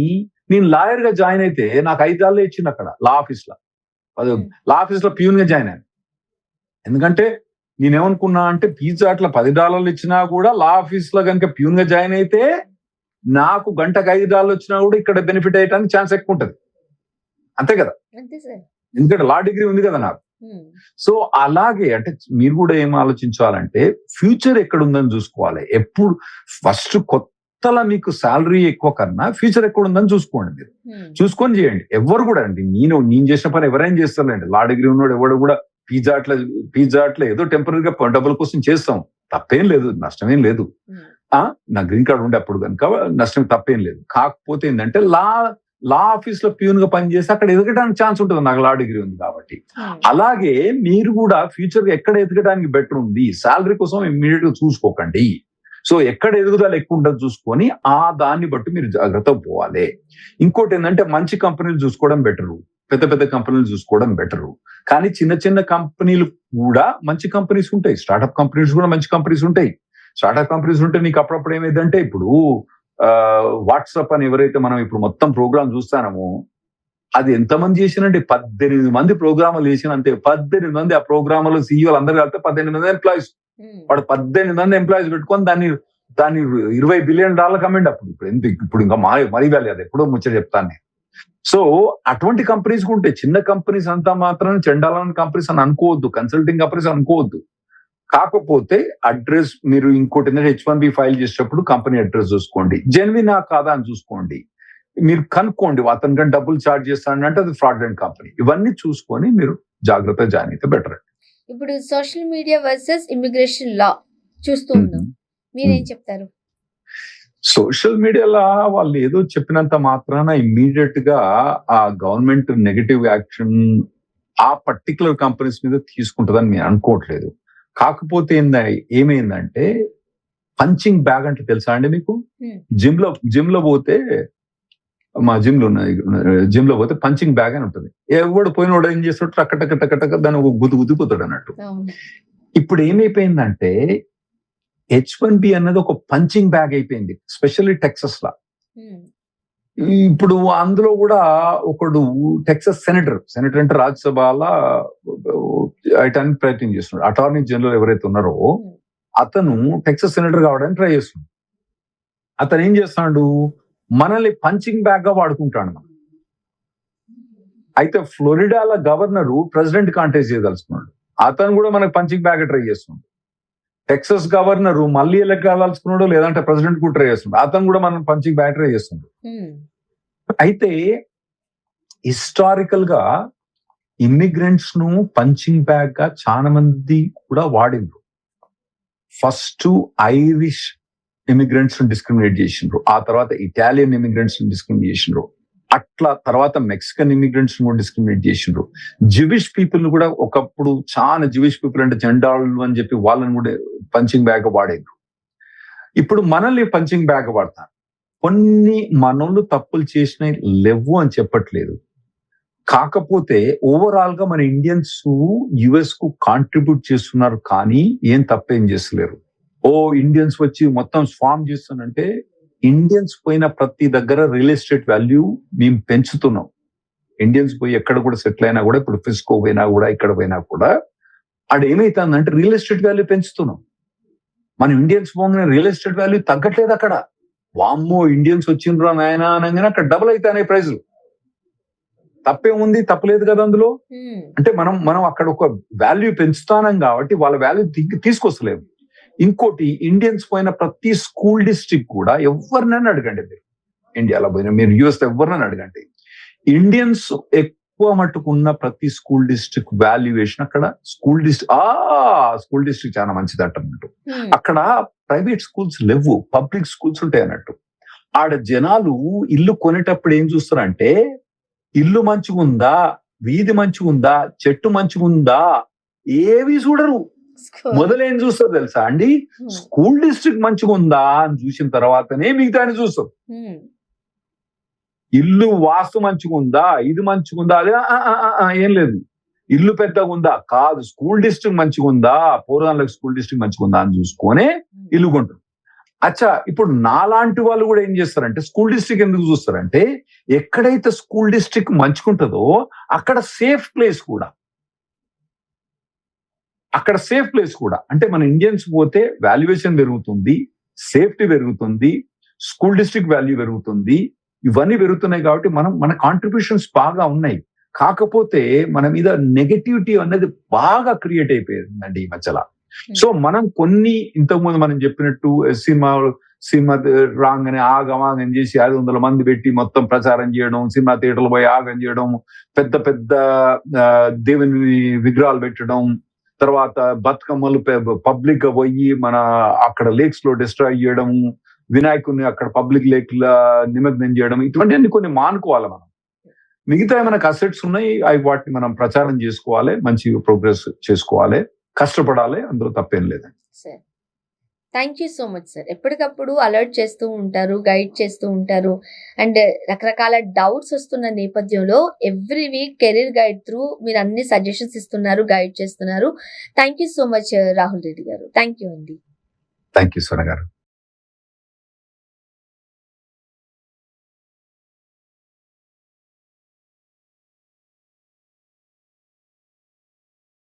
నేను లాయర్ గా జాయిన్ అయితే నాకు $5 ఇచ్చింది అక్కడ లా ఆఫీస్ లో ప్యూన్ గా జాయిన్ అయ్యాను. ఎందుకంటే నేనేమనుకున్నా అంటే పిజ్జా అట్లా $10 ఇచ్చినా కూడా లా ఆఫీస్ లో కనుక ప్యూన్ గా జాయిన్ అయితే నాకు గంటకు $5 వచ్చినా కూడా ఇక్కడ బెనిఫిట్ అయ్యడానికి ఛాన్స్ ఎక్కువ ఉంటుంది. అంతే కదా, ఎందుకంటే లా డిగ్రీ ఉంది కదా నాకు. సో అలాగే అంటే మీరు కూడా ఏం ఆలోచించాలంటే ఫ్యూచర్ ఎక్కడ ఉందని చూసుకోవాలి. ఎప్పుడు ఫస్ట్ కొత్తలా మీకు శాలరీ ఎక్కువ కన్నా ఫ్యూచర్ ఎక్కడ ఉందని చూసుకోండి. మీరు చూసుకొని చేయండి. ఎవరు కూడా అండి నేను చేసిన పని ఎవరైనా చేస్తారండి. లా డిగ్రీ ఉన్నాడు ఎవడు కూడా పిజ్జా అట్లా ఏదో టెంపరీగా డబ్బుల కోసం చేస్తాం, తప్పేం లేదు, నష్టమేం లేదు. నా గ్రీన్ కార్డ్ ఉండే అప్పుడు కనుక నష్టం తప్పేం లేదు. కాకపోతే ఏంటంటే లా ఆఫీస్ లో ప్యూన్ గా పనిచేస్తే అక్కడ ఎదగడానికి ఛాన్స్ ఉంటుంది, నాకు లా డిగ్రీ ఉంది కాబట్టి. అలాగే మీరు కూడా ఫ్యూచర్ గా ఎక్కడ ఎదగడానికి బెటర్ ఉంది, శాలరీ కోసం ఇమ్మీడియట్ గా చూసుకోకండి. సో ఎక్కడ ఎదుగుదల ఎక్కువ ఉండదు చూసుకొని దాన్ని బట్టి మీరు జాగ్రత్తగా పోవాలి. ఇంకోటి ఏంటంటే మంచి కంపెనీలు చూసుకోవడం బెటరు, పెద్ద కంపెనీలు చూసుకోవడం బెటరు. కానీ చిన్న కంపెనీలు కూడా మంచి కంపెనీస్ ఉంటాయి, స్టార్ట్అప్ కంపెనీస్ కూడా మంచి కంపెనీస్ ఉంటాయి. స్టార్ట్అప్ కంపెనీస్ ఉంటే నీకు అప్పుడప్పుడు ఏమైందంటే ఇప్పుడు వాట్సాప్ అని ఎవరైతే మనం ఇప్పుడు మొత్తం ప్రోగ్రామ్ చూస్తామో అది ఎంతమంది చేసినంటే 18 మంది ప్రోగ్రాములు చేసినంతే. 18 మంది ఆ ప్రోగ్రాములు సీఈఓలు అందరూ కలిపితే 18 మంది ఎంప్లాయీస్. వాడు 18 మంది ఎంప్లాయీస్ పెట్టుకొని దాన్ని $20 బిలియన్ అమ్మిండి. ఇప్పుడు ఇంకా మరీ వ్యాలీ అది ఎప్పుడో ముచ్చట చెప్తాను నేను. సో అటువంటి కంపెనీస్ ఉంటాయి. చిన్న కంపెనీస్ అంతా మాత్రం చెండాలని కంపెనీస్ అని అనుకోవద్దు, కన్సల్టింగ్ కంపెనీస్ అనుకోవద్దు. కాకపోతే అడ్రస్ మీరు ఇంకోటి H1B ఫైల్ చేసేటప్పుడు కంపెనీ అడ్రస్ చూసుకోండి, జెన్యున్ కాదా అని చూసుకోండి. మీరు కనుక్కోండి అతని కంటే డబ్బులు చార్జ్ చేస్తానంటే అది ఫ్రాడ్లెంట్ కంపెనీ. ఇవన్నీ చూసుకొని మీరు జాగ్రత్తగా జాయిన్ అయితే బెటర్. ఇప్పుడు సోషల్ మీడియా వర్సెస్ ఇమిగ్రేషన్ లా చూస్తూ ఉన్నాం, మీరేం చెప్తారు? సోషల్ మీడియాలో వాళ్ళు ఏదో చెప్పినంత మాత్రాన ఇమ్మీడియట్ గా ఆ గవర్నమెంట్ నెగటివ్ యాక్షన్ ఆ పర్టికులర్ కంపెనీస్ మీద తీసుకుంటుందని నేను అనుకోవట్లేదు. కాకపోతే ఏమైందంటే పంచింగ్ బ్యాగ్ అంటే తెలుసా అండి మీకు? జిమ్ లో పోతే మా జిమ్ లో పోతే పంచింగ్ బ్యాగ్ అని ఉంటుంది. ఎవడు పోయినోడు ఏం చేస్తాడు టక్క దాన్ని ఒక గుద్దుకుపోతాడు అన్నట్టు. ఇప్పుడు ఏమైపోయిందంటే H1B అన్నది ఒక పంచింగ్ బ్యాగ్ అయిపోయింది, స్పెషల్లీ టెక్సస్ లా. ఇప్పుడు అందులో కూడా ఒకడు టెక్సస్ సెనేటర్ అంటే రాజ్యసభలో అటానికి ప్రయత్నం చేస్తున్నాడు. అటార్నీ జనరల్ ఎవరైతే ఉన్నారో అతను టెక్సస్ సెనేటర్ కావడానికి ట్రై చేస్తున్నాడు. అతను ఏం చేస్తున్నాడు, మనల్ని పంచింగ్ బ్యాగ్ గా వాడుకుంటాడు. అయితే ఫ్లోరిడాలో గవర్నరు ప్రెసిడెంట్ కాంటెస్ట్ చేయదలుచుకున్నాడు, అతను కూడా మనకి పంచింగ్ బ్యాగ్ ట్రై చేస్తున్నాడు. టెక్సస్ గవర్నరు మళ్ళీ ఎలక్ట్ కావాల్సుకున్నాడు, లేదంటే ప్రెసిడెంట్ కూడా ట్రై చేస్తున్నాడు, అతను కూడా మనం పంచింగ్ బ్యాగ్ ట్రై చేస్తున్నాడు. అయితే హిస్టారికల్ గా ఇమ్మిగ్రెంట్స్ ను పంచింగ్ బ్యాగ్ గా చాలా మంది కూడా వాడిండ్రు. ఫస్ట్ ఐరిష్ ఇమిగ్రెంట్స్ డిస్క్రిమినేట్ చేసిండ్రు, ఆ తర్వాత ఇటాలియన్ ఇమిగ్రెంట్స్ డిస్క్రిమినేట్ చేసిండ్రు, అట్లా తర్వాత మెక్సికన్ ఇమిగ్రెంట్స్ కూడా డిస్క్రిమినేట్ చేసిండ్రు. జివిష్ పీపుల్ ను కూడా ఒకప్పుడు చాలా జివిష్ పీపుల్ అంటే జెండాళ్ళు అని చెప్పి వాళ్ళని కూడా పంచింగ్ బ్యాగ్ వాడేండ్రు. ఇప్పుడు మనల్ని పంచింగ్ బ్యాగ్ వాడతారు. కొన్ని మనోళ్ళు తప్పులు చేసినవి లేవు అని చెప్పట్లేదు, కాకపోతే ఓవరాల్ గా మన ఇండియన్స్ యుఎస్ కు కాంట్రిబ్యూట్ చేస్తున్నారు కానీ ఏం తప్పేం చేస్తలేరు. ఇండియన్స్ వచ్చి మొత్తం స్వామ్ చేస్తానంటే ఇండియన్స్ పోయిన ప్రతి దగ్గర రియల్ ఎస్టేట్ వాల్యూ మేము పెంచుతున్నాం. ఇండియన్స్ పోయి ఎక్కడ కూడా సెటిల్ అయినా కూడా, ఇప్పుడు ఫిస్కో పోయినా కూడా, ఇక్కడ పోయినా కూడా ఆడ ఏమైతుందంటే రియల్ ఎస్టేట్ వాల్యూ పెంచుతున్నాం. మన ఇండియన్స్ పోగానే రియల్ ఎస్టేట్ వాల్యూ తగ్గట్లేదు. అక్కడ వామ్మో ఇండియన్స్ వచ్చిండ్రా నాయన అనగానే అక్కడ డబుల్ అవుతాయి ప్రైజులు. తప్పేముంది, తప్పలేదు కదా అందులో. అంటే మనం అక్కడ ఒక వాల్యూ పెంచుతానం కాబట్టి వాళ్ళ వాల్యూ తీసుకొస్తలేము. ఇంకోటి, ఇండియన్స్ పోయిన ప్రతి స్కూల్ డిస్ట్రిక్ట్ కూడా ఎవరినైనా అడగండి, మీరు ఇండియాలో పోయిన, మీరు యుఎస్ లో ఎవరినైనా అడగండి, ఇండియన్స్ ఎక్కువ మట్టుకున్న ప్రతి స్కూల్ డిస్ట్రిక్ట్ వాల్యుయేషన్ అక్కడ స్కూల్ డిస్ట్రిక్ట్ చాలా మంచిది అన్నట్టు. అక్కడ ప్రైవేట్ స్కూల్స్ లేవు, పబ్లిక్ స్కూల్స్ ఉంటాయి అన్నట్టు. ఆడ జనాలు ఇల్లు కొనేటప్పుడు ఏం చూస్తారంటే ఇల్లు మంచిగుందా, వీధి మంచిగుందా, చెట్టు మంచిగుందా, ఏవి చూడరు. మొదలేం చూస్తారు తెలుసా అండి, స్కూల్ డిస్ట్రిక్ట్ మంచిగుందా అని చూసిన తర్వాతనే మిగతా అని చూస్తారు. ఇల్లు వాస్తు మంచిగుందా, ఇది మంచిగుందా, అదే ఏం లేదు. ఇల్లు పెద్దగా ఉందా, కాదు, స్కూల్ డిస్ట్రిక్ట్ మంచిగుందా, పూర్వాలకు స్కూల్ డిస్ట్రిక్ట్ మంచిగుందా అని చూసుకొని ఇల్లు కొంటారు. అచ్చా, ఇప్పుడు నాలాంటి వాళ్ళు కూడా ఏం చేస్తారంటే స్కూల్ డిస్ట్రిక్ట్ ఎందుకు చూస్తారంటే ఎక్కడైతే స్కూల్ డిస్ట్రిక్ట్ మంచుకుంటుందో అక్కడ సేఫ్ ప్లేస్ కూడా, అంటే మన ఇండియన్స్ పోతే వాల్యుయేషన్ పెరుగుతుంది, సేఫ్టీ పెరుగుతుంది, స్కూల్ డిస్ట్రిక్ట్ వాల్యూ పెరుగుతుంది, ఇవన్నీ పెరుగుతున్నాయి. కాబట్టి మన కాంట్రిబ్యూషన్స్ బాగా ఉన్నాయి. కాకపోతే మన మీద నెగటివిటీ అనేది బాగా క్రియేట్ అయిపోయిందండి ఈ మధ్యలో. సో మనం కొన్ని ఇంతకుముందు మనం చెప్పినట్టు సినిమా రాగానే ఆగమాగం చేసి 500 మంది పెట్టి మొత్తం ప్రచారం చేయడం, సినిమా థియేటర్లు పోయి ఆగం చేయడం, పెద్ద పెద్ద దేవుని విగ్రహాలు పెట్టడం, తర్వాత బతుకమ్మలు పబ్లిక్ గా పోయి మన అక్కడ లేక్స్ లో డిస్ట్రాయ్ చేయడం, వినాయకుడిని అక్కడ పబ్లిక్ లేక్ నిమగ్నం చేయడం, ఇటువంటివన్నీ కొన్ని మానుకోవాలి మనం. మిగతా మనకు అసెట్స్ ఉన్నాయి, అవి వాటిని మనం ప్రచారం చేసుకోవాలి, మంచి ప్రోగ్రెస్ చేసుకోవాలి, కష్టపడాలి, అందులో తప్పేం లేదండి. Sir, thank you so much sir. ఎప్పటికప్పుడు అలర్ట్ చేస్తూ ఉంటారు, గైడ్ చేస్తూ ఉంటారు, అండ్ రకరకాల డౌట్స్ వస్తున్న నేపథ్యంలో every week career guide through మీరు అన్ని సజెషన్స్ ఇస్తున్నారు, గైడ్ చేస్తున్నారు. Thank you so much Rahul Reddy గారు. థ్యాంక్ యూ అండి. థ్యాంక్ యూ సోనా గారు.